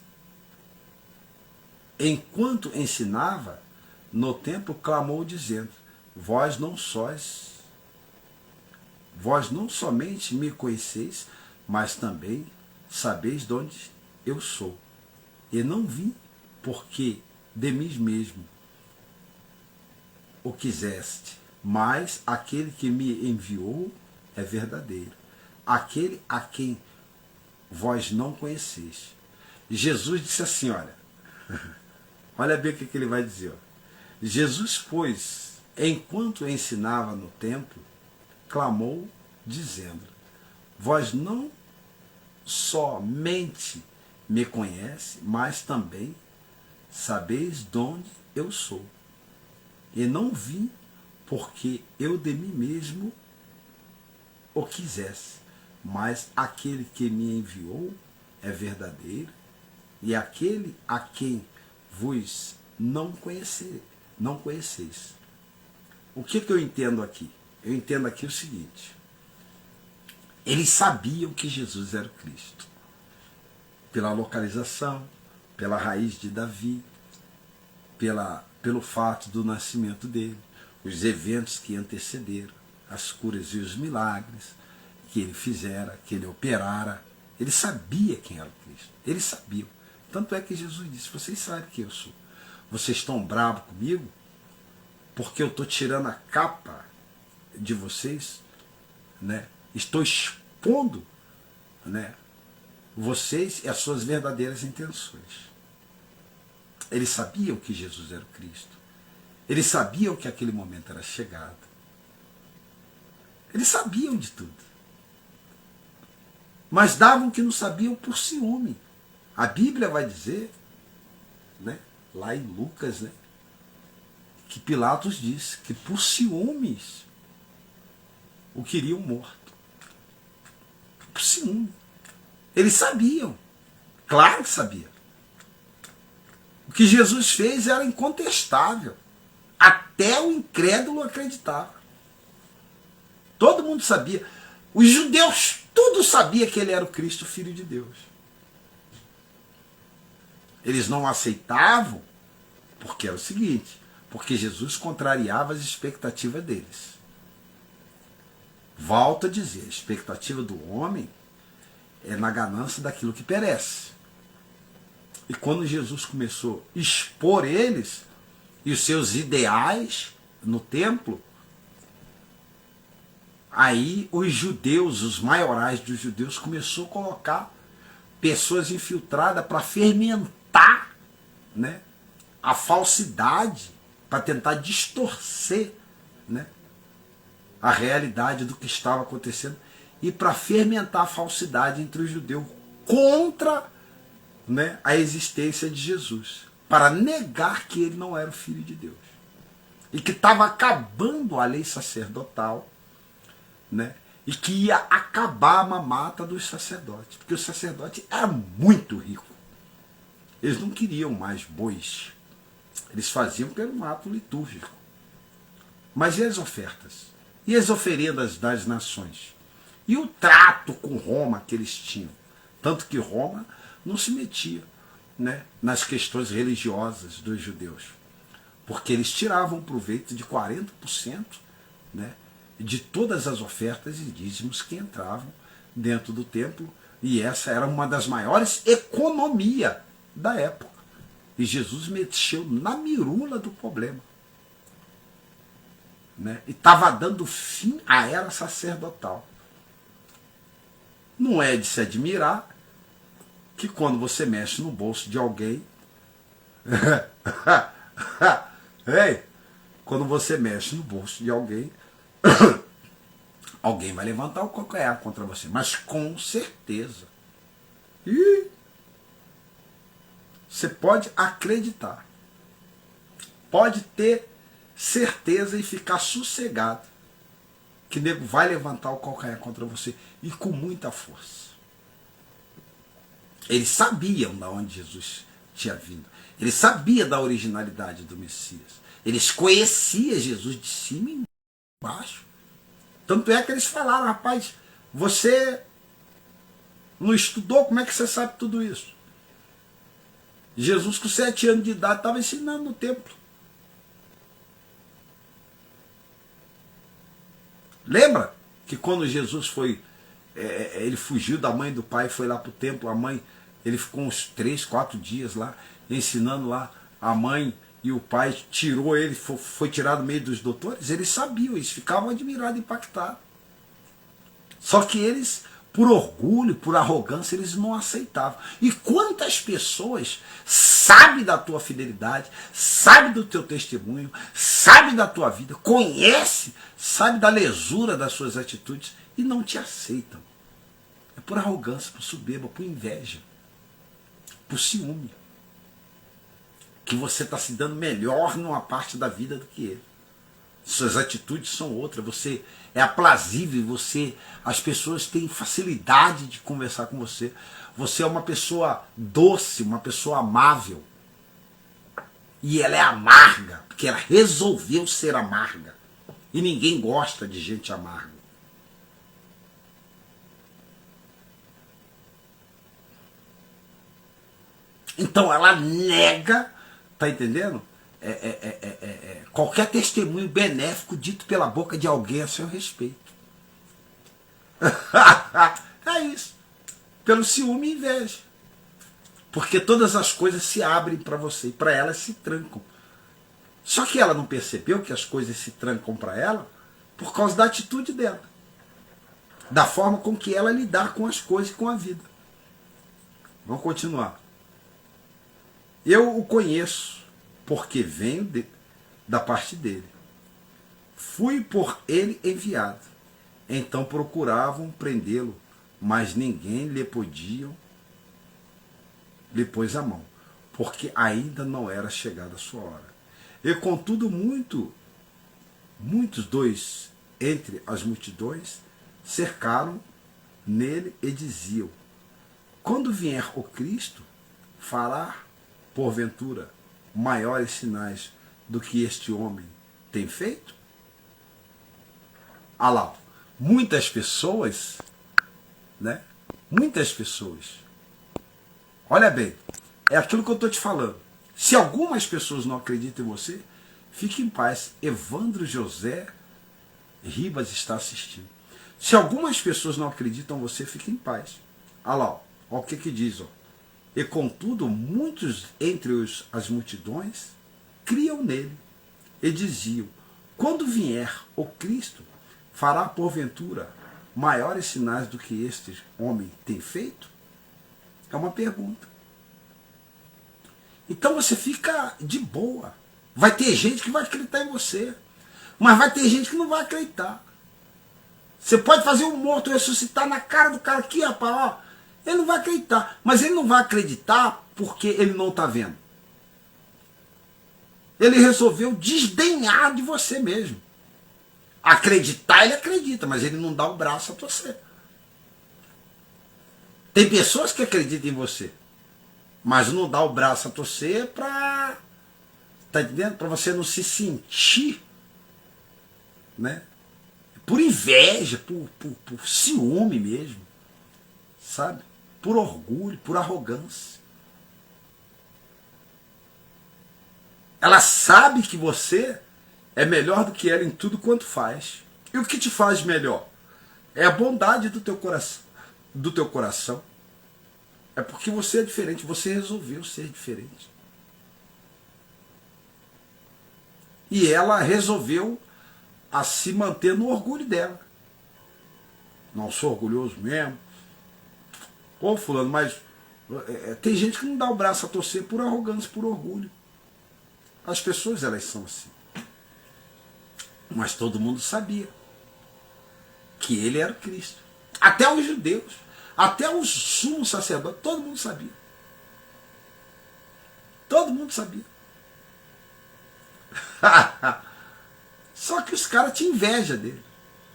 enquanto ensinava, no templo clamou dizendo, vós não sois vós não somente me conheceis, mas também sabeis de onde eu sou. E não vim porque de mim mesmo o quiseste, mas aquele que me enviou é verdadeiro, aquele a quem vós não conheceis. Jesus disse assim, olha bem o que ele vai dizer. Jesus, pois, enquanto ensinava no templo, clamou, dizendo, vós não somente me conhece, mas também sabeis de onde eu sou. E não vim porque eu de mim mesmo o quisesse, mas aquele que me enviou é verdadeiro, e aquele a quem vos não conheceis. O que eu entendo aqui? Eu entendo aqui o seguinte: eles sabiam que Jesus era o Cristo, pela localização, pela raiz de Davi, pelo fato do nascimento dele, os eventos que antecederam, as curas e os milagres que ele fizera, que ele operara. Ele sabia quem era o Cristo. Eles sabiam. Tanto é que Jesus disse, vocês sabem quem eu sou. Vocês estão bravos comigo porque eu estou tirando a capa de vocês, né? Estou expondo, né, vocês e as suas verdadeiras intenções. Eles sabiam que Jesus era o Cristo. Eles sabiam que aquele momento era chegado. Eles sabiam de tudo. Mas davam que não sabiam por ciúme. A Bíblia vai dizer, né, lá em Lucas, né, que Pilatos disse que por ciúmes o queriam morto. Por ciúme. Eles sabiam. Claro que sabiam. O que Jesus fez era incontestável. Até o incrédulo acreditava. Todo mundo sabia. Os judeus, tudo sabia que ele era o Cristo, Filho de Deus. Eles não aceitavam porque era o seguinte, porque Jesus contrariava as expectativas deles. Volto a dizer, a expectativa do homem é na ganância daquilo que perece. E quando Jesus começou a expor eles e os seus ideais no templo, aí os judeus, os maiorais dos judeus, começou a colocar pessoas infiltradas para fermentar, né, a falsidade, para tentar distorcer, né, a realidade do que estava acontecendo e para fermentar a falsidade entre os judeus contra, né, a existência de Jesus, para negar que ele não era o Filho de Deus e que estava acabando a lei sacerdotal, né, e que ia acabar a mamata dos sacerdotes, porque o sacerdote era muito rico. Eles não queriam mais bois, eles faziam pelo ato litúrgico. Mas e as ofertas? E as oferendas das nações? E o trato com Roma que eles tinham? Tanto que Roma não se metia, né, nas questões religiosas dos judeus, porque eles tiravam proveito de 40%, né, de todas as ofertas e dízimos que entravam dentro do templo, e essa era uma das maiores economias da época. E Jesus mexeu na mirula do problema, né, e estava dando fim à era sacerdotal. Não é de se admirar que quando você mexe no bolso de alguém, ei, quando você mexe no bolso de alguém, alguém vai levantar o calcanhar contra você, mas com certeza. E você pode acreditar, pode ter certeza e ficar sossegado que o nego vai levantar o calcanhar contra você, e com muita força. Eles sabiam de onde Jesus tinha vindo. Eles sabiam da originalidade do Messias. Eles conheciam Jesus de cima e embaixo. Tanto é que eles falaram, rapaz, você não estudou? Como é que você sabe tudo isso? Jesus, com 7 anos de idade, estava ensinando no templo. Lembra? que quando Jesus foi, ele fugiu da mãe e do pai, foi lá para o templo, a mãe, ele ficou uns 3, 4 dias lá, ensinando lá, a mãe e o pai tirou ele, foi tirado do meio dos doutores, eles sabiam, eles ficavam admirados, impactados. Só que eles, por orgulho, por arrogância, eles não aceitavam. E quantas pessoas sabem da tua fidelidade, sabem do teu testemunho, sabem da tua vida, conhece, sabe da lesura das suas atitudes e não te aceitam. É por arrogância, por soberba, por inveja, por ciúme. Que você está se dando melhor numa parte da vida do que ele. Suas atitudes são outras, você é aprazível, as pessoas têm facilidade de conversar com você. Você é uma pessoa doce, uma pessoa amável. E ela é amarga, porque ela resolveu ser amarga. E ninguém gosta de gente amarga. Então ela nega, tá entendendo? Qualquer testemunho benéfico dito pela boca de alguém a seu respeito. É isso. Pelo ciúme e inveja. Porque todas as coisas se abrem para você e para elas se trancam. Só que ela não percebeu que as coisas se trancam para ela por causa da atitude dela. Da forma com que ela lidar com as coisas e com a vida. Vamos continuar. Eu o conheço, porque venho da parte dele. Fui por ele enviado. Então procuravam prendê-lo, mas ninguém lhe pôs a mão, porque ainda não era chegada a sua hora. E contudo muitos dois entre as multidões cercaram nele e diziam: quando vier o Cristo, fará porventura maiores sinais do que este homem tem feito? Ah lá, muitas pessoas, né? Muitas pessoas. Olha bem, é aquilo que eu estou te falando. Se algumas pessoas não acreditam em você, fique em paz. Evandro José Ribas está assistindo. Se algumas pessoas não acreditam em você, fique em paz. Olha lá, ó, o que diz, ó. E contudo, muitos entre as multidões criam nele e diziam: quando vier o Cristo, fará porventura maiores sinais do que este homem tem feito? É uma pergunta. Então você fica de boa. Vai ter gente que vai acreditar em você, mas vai ter gente que não vai acreditar. Você pode fazer um morto ressuscitar na cara do cara aqui, rapaz, ó. Ele não vai acreditar. Mas ele não vai acreditar porque ele não está vendo. Ele resolveu desdenhar de você mesmo. Acreditar, ele acredita, mas ele não dá o braço a torcer. Tem pessoas que acreditam em você, mas não dá o braço a torcer para, tá entendendo? Para você não se sentir, né? Por inveja, por ciúme mesmo, sabe? Por orgulho, por arrogância. Ela sabe que você é melhor do que ela em tudo quanto faz. E o que te faz melhor? É a bondade do teu coração. É porque você é diferente, você resolveu ser diferente. E ela resolveu a se manter no orgulho dela. Não sou orgulhoso mesmo. Pô, fulano, mas tem gente que não dá o braço a torcer por arrogância, por orgulho. As pessoas, elas são assim. Mas todo mundo sabia que ele era Cristo. Até os judeus, até os sumos sacerdotes, todo mundo sabia. Todo mundo sabia. Só que os caras tinham inveja dele.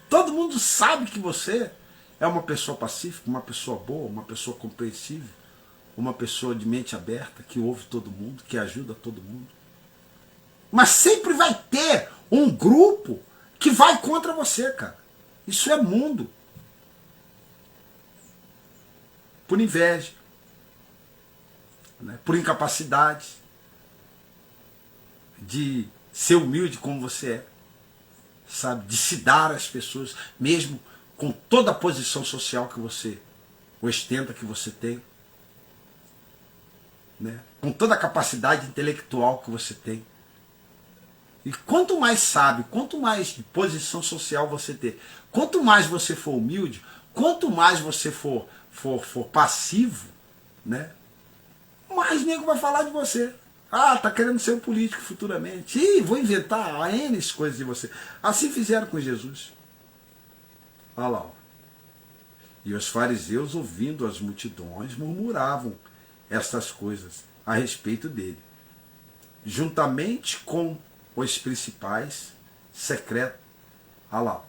Todo mundo sabe que você é uma pessoa pacífica, uma pessoa boa, uma pessoa compreensível, uma pessoa de mente aberta, que ouve todo mundo, que ajuda todo mundo. Mas sempre vai ter um grupo que vai contra você, cara. Isso é mundo. Por inveja, né? Por incapacidade de ser humilde como você é, sabe? De se dar às pessoas, mesmo com toda a posição social que você ostenta, que você tem, né? Com toda a capacidade intelectual que você tem. E quanto mais sabe, quanto mais posição social você ter, quanto mais você for humilde, quanto mais você for passivo, né? Mais nego vai falar de você. Ah, tá querendo ser um político futuramente. Ih, vou inventar N coisas de você. Assim fizeram com Jesus. Olha lá. Ó. E os fariseus, ouvindo as multidões, murmuravam estas coisas a respeito dele. Juntamente com os principais secretos, olha lá,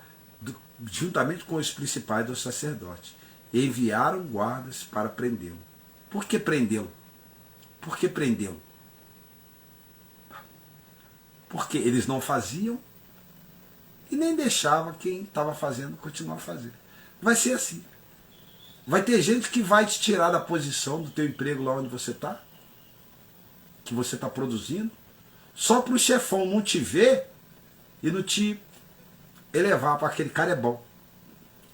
juntamente com os principais dos sacerdotes, enviaram guardas para prendê-lo. Por que prendê-lo? Por que prendê-lo? Porque eles não faziam e nem deixavam quem estava fazendo continuar fazendo. Vai ser assim. Vai ter gente que vai te tirar da posição do teu emprego lá onde você está, que você está produzindo, só para o chefão não te ver e não te elevar para aquele cara é bom.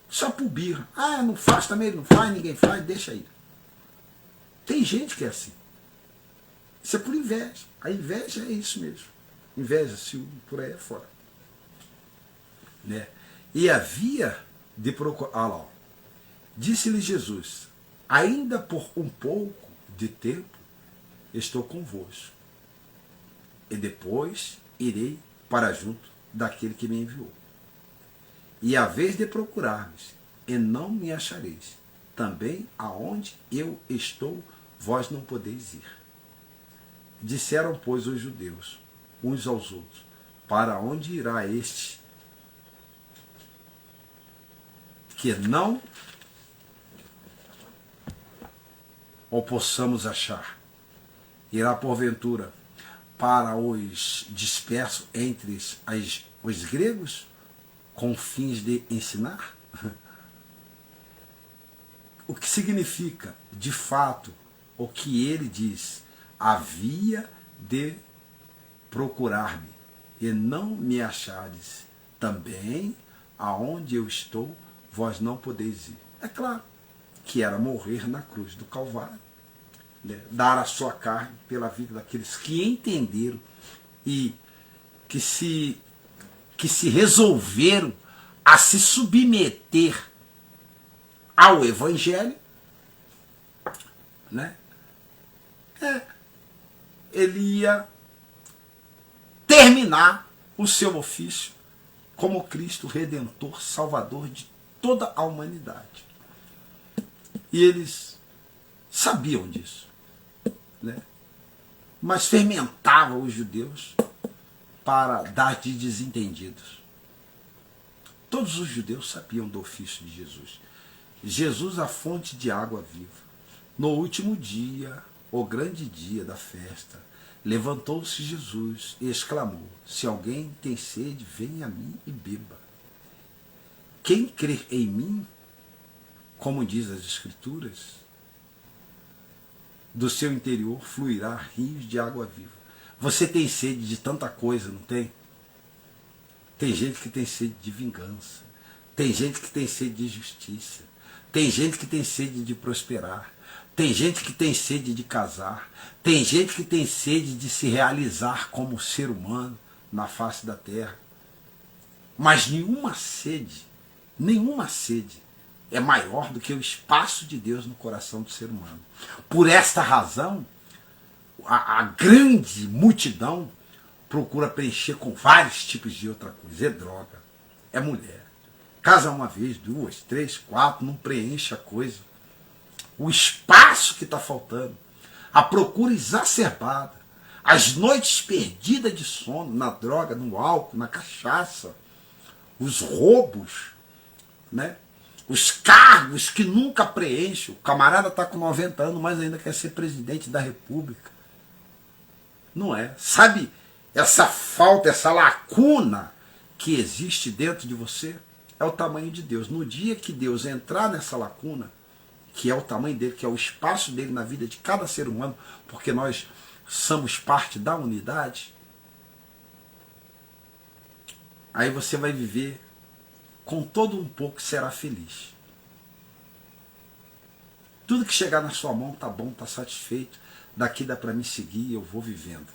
Só por birra. Ah, não faz também, não faz, ninguém faz, deixa aí. Tem gente que é assim. Isso é por inveja. A inveja é isso mesmo. Inveja, ciúme, por aí é fora. Né? E havia de procurar. Ah lá, disse-lhe Jesus: ainda por um pouco de tempo estou convosco, e depois irei para junto daquele que me enviou. E a vez de procurar-me, e não me achareis, também aonde eu estou, vós não podeis ir. Disseram, pois, os judeus uns aos outros: para onde irá este que não o possamos achar? Irá porventura para os dispersos entre os gregos com fins de ensinar? O que significa, de fato, o que ele diz? Havia de procurar-me, e não me achares, também aonde eu estou, vós não podeis ir. É claro que era morrer na cruz do Calvário, né? Dar a sua carne pela vida daqueles que entenderam e que se resolveram a se submeter ao Evangelho, né? Ele ia terminar o seu ofício como Cristo Redentor, Salvador de toda a humanidade. E eles sabiam disso, né? Mas fermentavam os judeus para dar de desentendidos. Todos os judeus sabiam do ofício de Jesus. Jesus, a fonte de água viva. No último dia, o grande dia da festa, levantou-se Jesus e exclamou: se alguém tem sede, venha a mim e beba. Quem crer em mim, como diz as Escrituras, do seu interior fluirá rios de água viva. Você tem sede de tanta coisa, não tem? Tem gente que tem sede de vingança. Tem gente que tem sede de justiça. Tem gente que tem sede de prosperar. Tem gente que tem sede de casar. Tem gente que tem sede de se realizar como ser humano na face da terra. Mas nenhuma sede é maior do que o espaço de Deus no coração do ser humano. Por esta razão, a grande multidão procura preencher com vários tipos de outra coisa. É droga, é mulher. Casa uma vez, duas, três, quatro, não preenche a coisa. O espaço que está faltando, a procura exacerbada, as noites perdidas de sono na droga, no álcool, na cachaça, os roubos, né? Os cargos que nunca preenchem. O camarada está com 90 anos, mas ainda quer ser presidente da República. Não é? Sabe essa falta, essa lacuna que existe dentro de você? É o tamanho de Deus. No dia que Deus entrar nessa lacuna, que é o tamanho dele, que é o espaço dele na vida de cada ser humano, porque nós somos parte da unidade, aí você vai viver com todo um pouco será feliz. Tudo que chegar na sua mão tá bom, tá satisfeito. Daqui dá para me seguir e eu vou vivendo.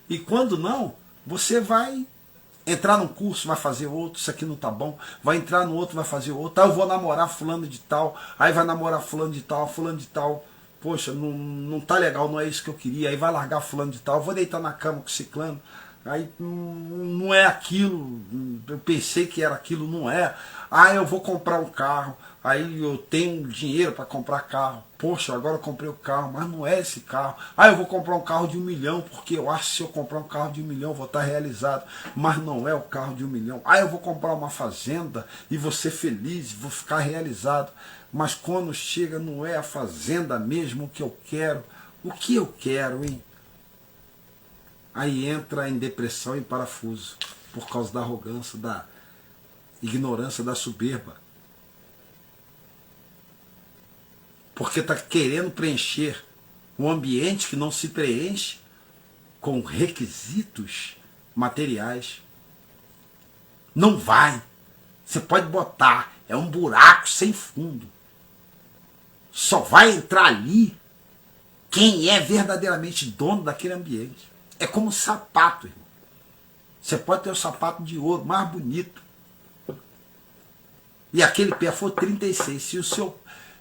E quando não, você vai entrar num curso, vai fazer outro, isso aqui não tá bom. Vai entrar no outro, vai fazer outro. Eu vou namorar fulano de tal, aí vai namorar fulano de tal, fulano de tal. Poxa, não tá legal, não é isso que eu queria. Aí vai largar fulano de tal, vou deitar na cama com ciclano. Aí não é aquilo, eu pensei que era aquilo, não é. Ah, eu vou comprar um carro, aí eu tenho dinheiro para comprar carro. Poxa, agora eu comprei o carro, mas não é esse carro. Ah, eu vou comprar um carro de 1 milhão, porque eu acho que se eu comprar um carro de 1 milhão eu vou estar realizado. Mas não é o carro de 1 milhão. Ah, eu vou comprar uma fazenda e vou ser feliz, vou ficar realizado. Mas quando chega, não é a fazenda mesmo que eu quero. O que eu quero, hein? Aí entra em depressão e parafuso, por causa da arrogância, da ignorância, da soberba. Porque está querendo preencher um ambiente que não se preenche com requisitos materiais. Não vai. Você pode botar, é um buraco sem fundo. Só vai entrar ali quem é verdadeiramente dono daquele ambiente. É como um sapato, irmão. Você pode ter um sapato de ouro, mais bonito. E aquele pé for 36.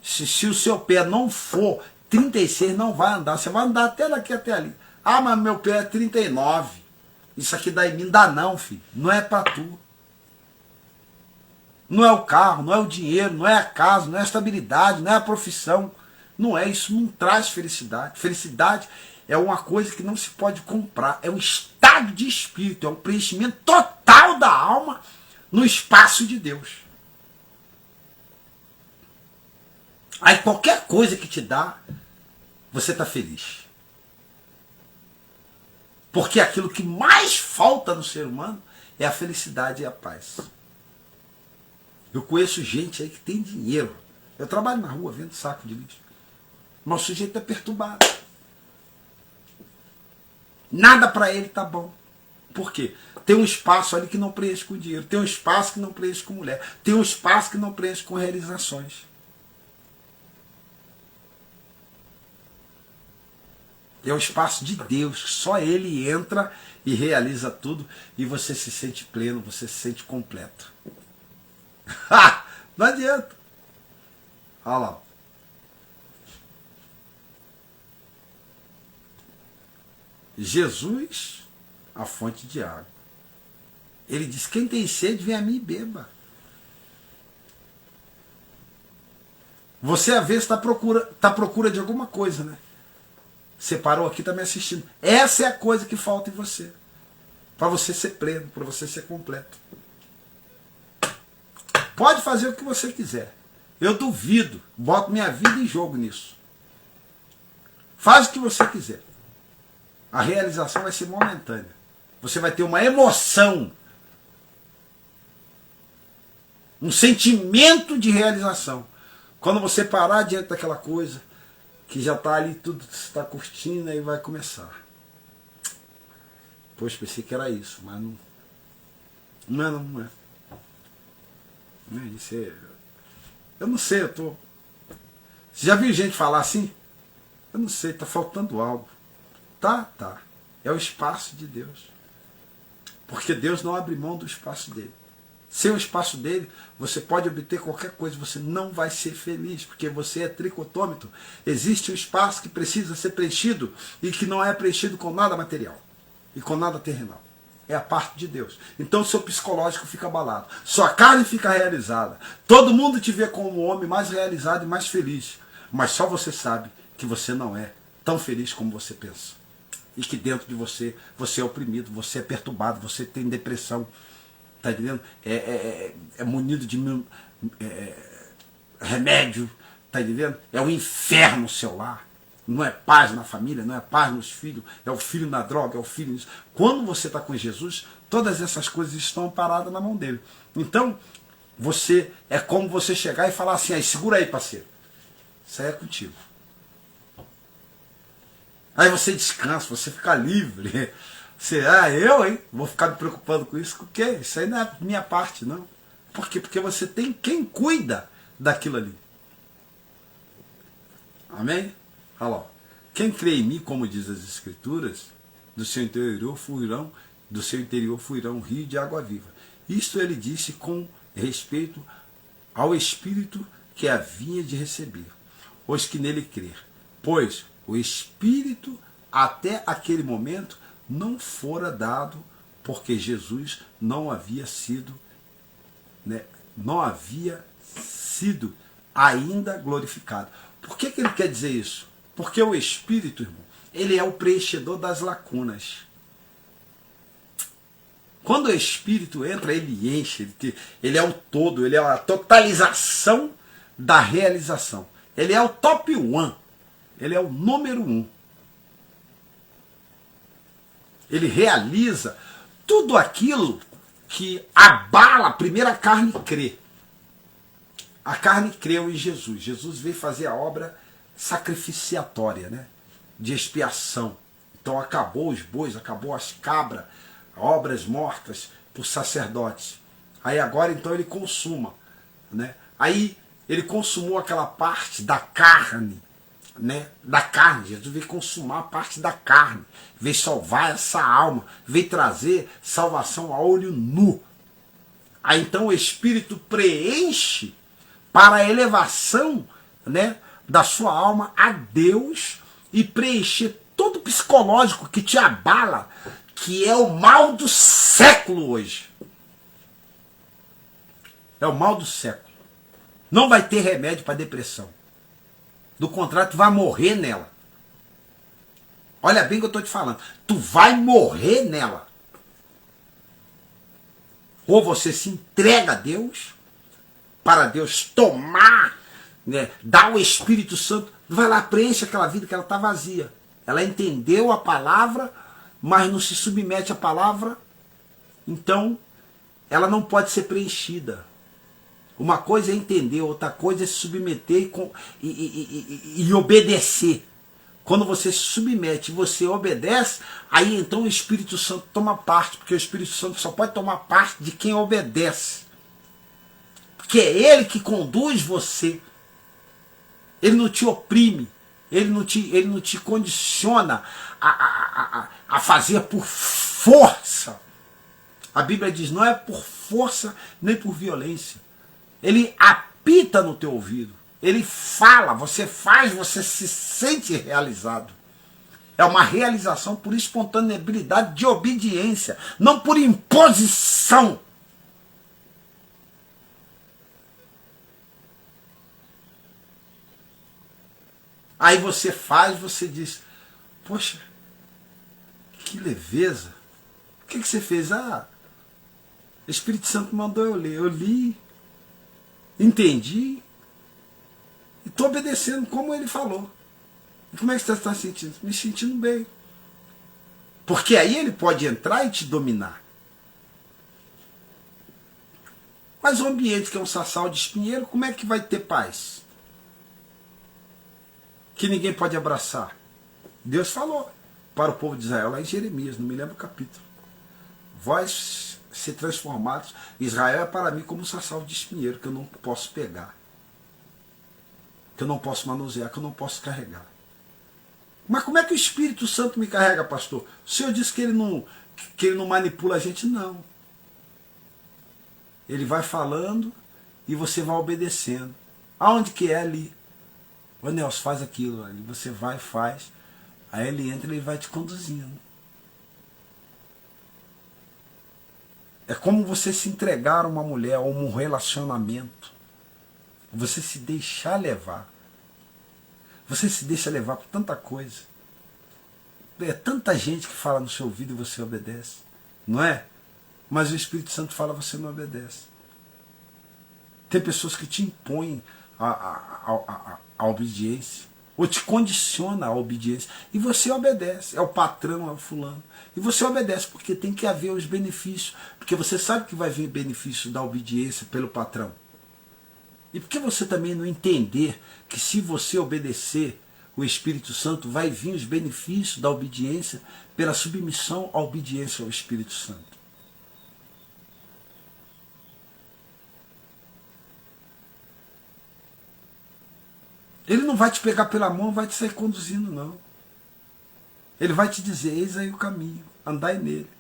Se o seu pé não for 36, não vai andar. Você vai andar até daqui até ali. Ah, mas meu pé é 39. Isso aqui dá em mim. Dá não, filho. Não é pra tu. Não é o carro, não é o dinheiro, não é a casa, não é a estabilidade, não é a profissão. Não é isso, não traz felicidade. Felicidade é uma coisa que não se pode comprar. É um estado de espírito, é um preenchimento total da alma no espaço de Deus. Aí qualquer coisa que te dá, você está feliz. Porque aquilo que mais falta no ser humano é a felicidade e a paz. Eu conheço gente aí que tem dinheiro. Eu trabalho na rua vendo saco de lixo. Mas o sujeito é perturbado. Nada para ele tá bom. Por quê? Tem um espaço ali que não preenche com dinheiro. Tem um espaço que não preenche com mulher. Tem um espaço que não preenche com realizações. É o espaço de Deus. Só Ele entra e realiza tudo. E você se sente pleno, você se sente completo. Não adianta. Olha lá. Jesus, a fonte de água. Ele diz, quem tem sede, vem a mim e beba. Você, às vezes, está à procura de alguma coisa, né? Você parou aqui e está me assistindo. Essa é a coisa que falta em você. Para você ser pleno, para você ser completo. Pode fazer o que você quiser. Eu duvido. Boto minha vida em jogo nisso. Faz o que você quiser. A realização vai ser momentânea. Você vai ter uma emoção. Um sentimento de realização. Quando você parar diante daquela coisa, que já está ali, tudo está curtindo, aí vai começar. Poxa, pensei que era isso, mas não. Não é, não é. Não é isso, é. Eu não sei, eu tô. Você já viu gente falar assim? Eu não sei, está faltando algo. Tá. É o espaço de Deus. Porque Deus não abre mão do espaço dele. Sem o espaço dele, você pode obter qualquer coisa, você não vai ser feliz, porque você é tricotômetro. Existe um espaço que precisa ser preenchido e que não é preenchido com nada material e com nada terrenal. É a parte de Deus. Então o seu psicológico fica abalado. Sua carne fica realizada. Todo mundo te vê como um homem mais realizado e mais feliz. Mas só você sabe que você não é tão feliz como você pensa. E que dentro de você, você é oprimido, você é perturbado, você tem depressão. Está entendendo? É munido de remédio. Está entendendo? É o inferno no seu lar. Não é paz na família, não é paz nos filhos, é o filho na droga, é o filho nisso. Quando você está com Jesus, todas essas coisas estão paradas na mão dele. Então, você é como você chegar e falar assim, aí, segura aí, parceiro. Isso aí é contigo. Aí você descansa, você fica livre. Você, eu, hein? Vou ficar me preocupando com isso? Com o quê? Isso aí não é minha parte, não. Por quê? Porque você tem quem cuida daquilo ali. Amém? Olha lá. Quem crê em mim, como diz as Escrituras, do seu interior fluirão rio de água viva. Isto ele disse com respeito ao Espírito que havia de receber, os que nele crer. Pois o Espírito, até aquele momento, não fora dado, porque Jesus não havia sido, não havia sido ainda glorificado. Por que ele quer dizer isso? Porque o Espírito, irmão, ele é o preenchedor das lacunas. Quando o Espírito entra, ele enche, ele é o todo, ele é a totalização da realização. Ele é o top one, ele é o número 1. Ele realiza tudo aquilo que abala a primeira carne crê. A carne creu em Jesus. Jesus veio fazer a obra sacrificiatória, né? De expiação. Então acabou os bois, acabou as cabras, obras mortas por sacerdotes. Aí agora então ele consuma, né? Aí ele consumou aquela parte da carne, né? Da carne. Jesus veio consumar a parte da carne, veio salvar essa alma, veio trazer salvação a olho nu. Aí então o Espírito preenche para a elevação, né, da sua alma a Deus e preencher todo o psicológico que te abala, que é o mal do século hoje. É o mal do século. Não vai ter remédio para depressão. Do contrário, tu vai morrer nela. Olha bem o que eu estou te falando. Tu vai morrer nela. Ou você se entrega a Deus, para Deus tomar, né, dar o Espírito Santo, vai lá, preenche aquela vida que ela está vazia. Ela entendeu a palavra, mas não se submete à palavra, então ela não pode ser preenchida. Uma coisa é entender, outra coisa é se submeter e obedecer. Quando você se submete e você obedece, aí então o Espírito Santo toma parte, porque o Espírito Santo só pode tomar parte de quem obedece. Porque é ele que conduz você. Ele não te oprime. Ele não te condiciona a fazer por força. A Bíblia diz, não é por força nem por violência. Ele apita no teu ouvido. Ele fala, você faz, você se sente realizado. É uma realização por espontaneidade de obediência, não por imposição. Aí você faz, você diz, poxa, que leveza. O que você fez? O Espírito Santo mandou eu ler. Eu li, entendi, e estou obedecendo como ele falou. E como é que você está se sentindo? Me sentindo bem. Porque aí ele pode entrar e te dominar. Mas o ambiente que é um sassal de espinheiro, como é que vai ter paz? Que ninguém pode abraçar. Deus falou para o povo de Israel, lá em Jeremias, não me lembro o capítulo. Vós se transformados, Israel é para mim como um sassal de espinheiro, que eu não posso pegar, que eu não posso manusear, que eu não posso carregar. Mas como é que o Espírito Santo me carrega, pastor? O Senhor disse que ele não manipula a gente, não. Ele vai falando e você vai obedecendo. Aonde que é ali? Ô Nelson, faz aquilo. Aí você vai e faz. Aí ele entra e ele vai te conduzindo. É como você se entregar a uma mulher ou um relacionamento. Você se deixar levar. Você se deixa levar por tanta coisa. É tanta gente que fala no seu ouvido e você obedece. Não é? Mas o Espírito Santo fala, você não obedece. Tem pessoas que te impõem a obediência, ou te condiciona a obediência, e você obedece. É o patrão, é o fulano. E você obedece porque tem que haver os benefícios, porque você sabe que vai vir benefício da obediência pelo patrão. E por que você também não entender que se você obedecer, o Espírito Santo, vai vir os benefícios da obediência pela submissão à obediência ao Espírito Santo. Ele não vai te pegar pela mão, vai te sair conduzindo, não. Ele vai te dizer, eis aí o caminho, andai nele.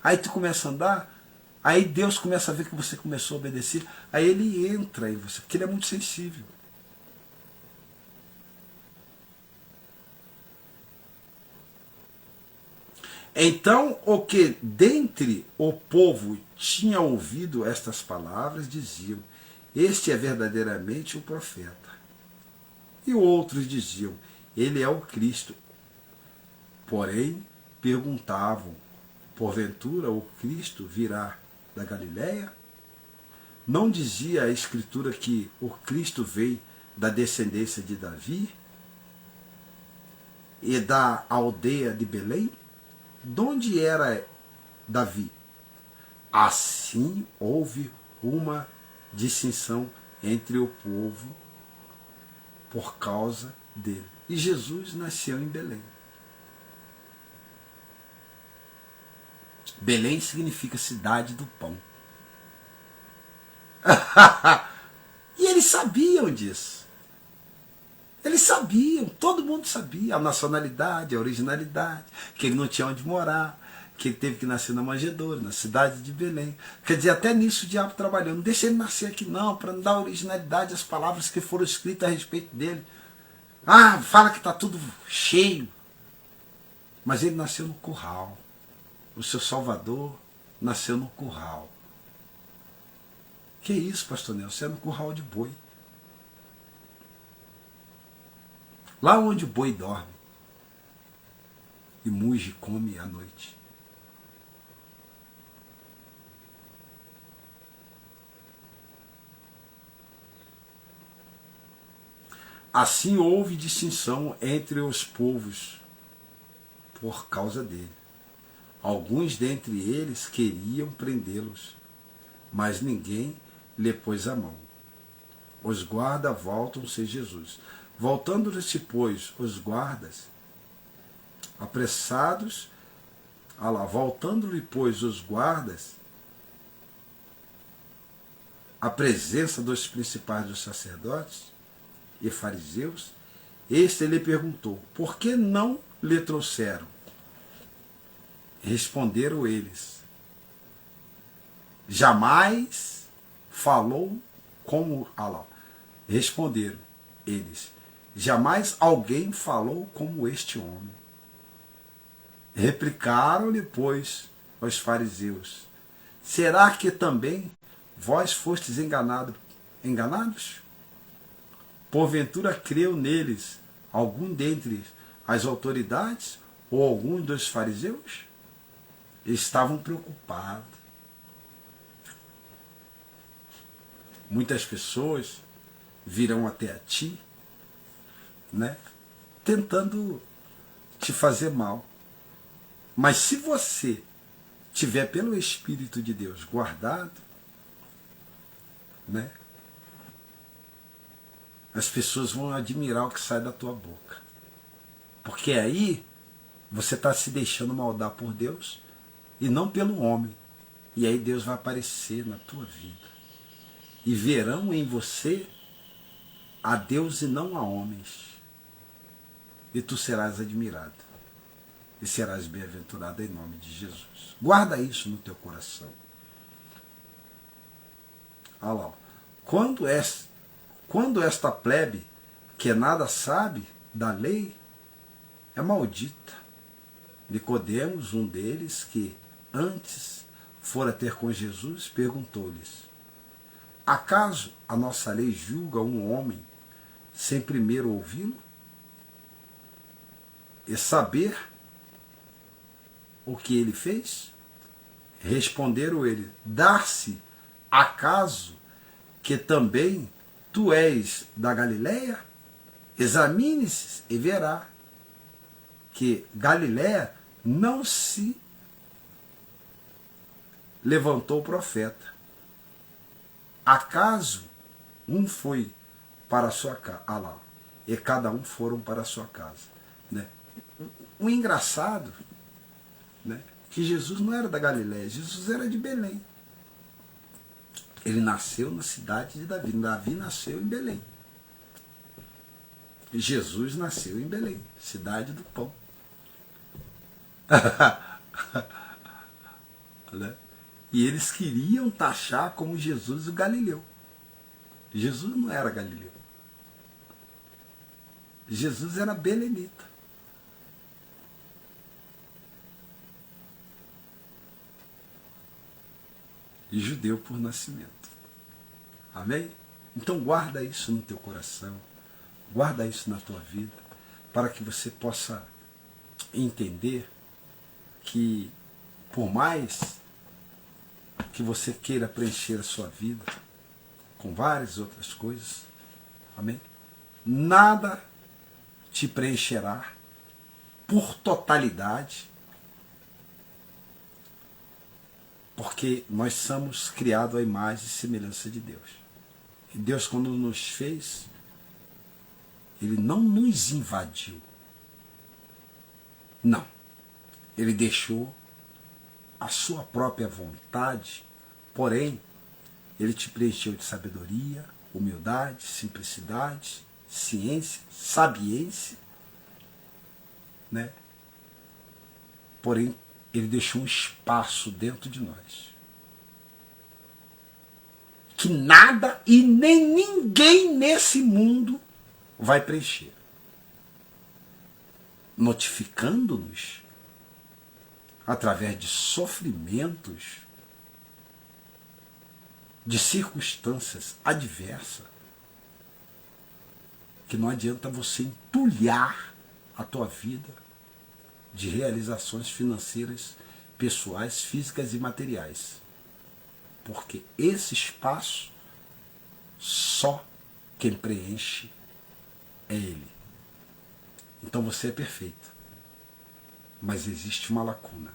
Aí tu começa a andar, aí Deus começa a ver que você começou a obedecer, aí ele entra em você, porque ele é muito sensível. Então, o que dentre o povo tinha ouvido estas palavras, diziam, este é verdadeiramente o profeta. E outros diziam, ele é o Cristo. Porém, perguntavam, porventura o Cristo virá da Galiléia? Não dizia a Escritura que o Cristo veio da descendência de Davi e da aldeia de Belém? De onde era Davi? Assim houve uma distinção entre o povo por causa dele. E Jesus nasceu em Belém. Belém significa cidade do pão. E eles sabiam disso. Eles sabiam, todo mundo sabia a nacionalidade, a originalidade, que ele não tinha onde morar, que ele teve que nascer na manjedoura, na cidade de Belém. Quer dizer, até nisso o diabo trabalhou. Não deixa ele nascer aqui não, para não dar originalidade às palavras que foram escritas a respeito dele. Ah, fala que está tudo cheio. Mas ele nasceu no curral. O seu Salvador nasceu no curral. Que isso, pastor Nelson? Você é no curral de boi. Lá onde o boi dorme e muge come à noite. Assim houve distinção entre os povos por causa dele. Alguns dentre eles queriam prendê-los, mas ninguém lhe pôs a mão. Os guardas voltam-se a Jesus. Voltando-se, pois, os guardas, apressados, voltando-lhe, pois, os guardas, à presença dos principais dos sacerdotes e fariseus, este lhe perguntou, por que não lhe trouxeram? Responderam eles, jamais falou como... Responderam eles, jamais alguém falou como este homem. Replicaram-lhe, pois, os fariseus, será que também vós fostes enganados? Porventura creu neles algum dentre as autoridades ou algum dos fariseus? Estavam preocupados. Muitas pessoas virão até a ti, né, tentando te fazer mal. Mas se você tiver pelo Espírito de Deus guardado, né, as pessoas vão admirar o que sai da tua boca. Porque aí você está se deixando moldar por Deus e não pelo homem. E aí Deus vai aparecer na tua vida. E verão em você a Deus e não a homens. E tu serás admirado. E serás bem-aventurado em nome de Jesus. Guarda isso no teu coração. Olha lá. Quando esta plebe, que nada sabe da lei, é maldita. Nicodemos, um deles, que antes fora ter com Jesus, perguntou-lhes, acaso a nossa lei julga um homem sem primeiro ouvi-lo? E saber o que ele fez? Responderam ele, dar-se acaso que também tu és da Galiléia? Examine-se e verá que Galiléia não se levantou profeta. Acaso um foi para a sua casa? e cada um foram para a sua casa. Né? O engraçado, né, que Jesus não era da Galiléia, Jesus era de Belém. Ele nasceu na cidade de Davi. Davi nasceu em Belém. E Jesus nasceu em Belém, cidade do pão. Né? E eles queriam taxar como Jesus o Galileu. Jesus não era Galileu. Jesus era belemita. E judeu por nascimento. Amém? Então guarda isso no teu coração. Guarda isso na tua vida. Para que você possa entender que por mais que você queira preencher a sua vida com várias outras coisas, amém? Nada te preencherá por totalidade, porque nós somos criados à imagem e semelhança de Deus. E Deus, quando nos fez, Ele não nos invadiu. Não. Ele deixou a sua própria vontade, porém, Ele te preencheu de sabedoria, humildade, simplicidade, ciência, sabiência, né? Porém, Ele deixou um espaço dentro de nós que nada e nem ninguém nesse mundo vai preencher, notificando-nos através de sofrimentos, de circunstâncias adversas, que não adianta você entulhar a tua vida de realizações financeiras, pessoais, físicas e materiais. Porque esse espaço, só quem preenche é Ele. Então você é perfeito. Mas existe uma lacuna.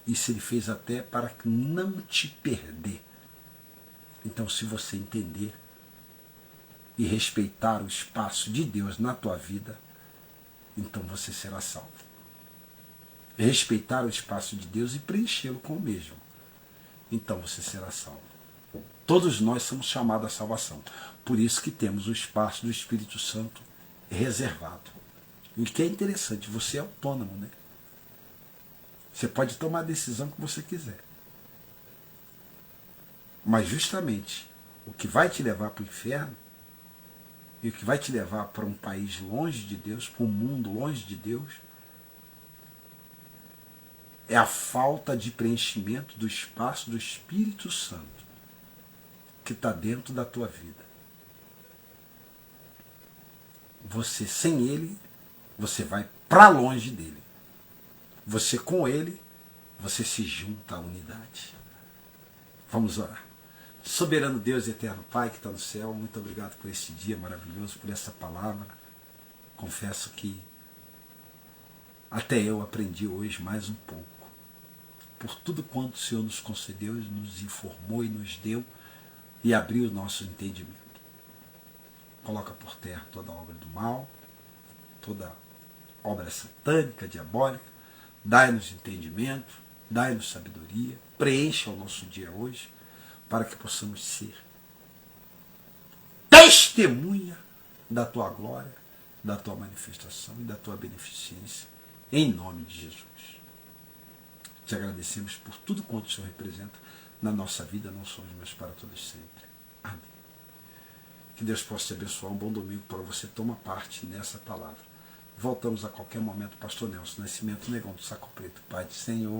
Isso Ele fez até para não te perder. Então, se você entender e respeitar o espaço de Deus na tua vida, então você será salvo. Respeitar o espaço de Deus e preenchê-lo com o mesmo, então você será salvo. Todos nós somos chamados à salvação. Por isso que temos o espaço do Espírito Santo reservado. E o que é interessante, você é autônomo, né? Você pode tomar a decisão que você quiser. Mas justamente o que vai te levar para o inferno e o que vai te levar para um país longe de Deus, para um mundo longe de Deus, é a falta de preenchimento do espaço do Espírito Santo que está dentro da tua vida. Você, sem Ele, você vai para longe dele. Você, com Ele, você se junta à unidade. Vamos orar. Soberano Deus e eterno Pai que está no céu, muito obrigado por esse dia maravilhoso, por essa palavra. Confesso que até eu aprendi hoje mais um pouco. Por tudo quanto o Senhor nos concedeu, nos informou e nos deu e abriu o nosso entendimento. Coloca por terra toda obra do mal, toda obra satânica, diabólica. Dai-nos entendimento, dai-nos sabedoria, preencha o nosso dia hoje, para que possamos ser testemunha da tua glória, da tua manifestação e da tua beneficência, em nome de Jesus. Te agradecemos por tudo quanto o Senhor representa na nossa vida, não só hoje, mas para todos sempre. Amém. Que Deus possa te abençoar. Um bom domingo para você. Toma parte nessa palavra. Voltamos a qualquer momento. Pastor Nelson Nascimento, Negão do Saco Preto. Pai do Senhor.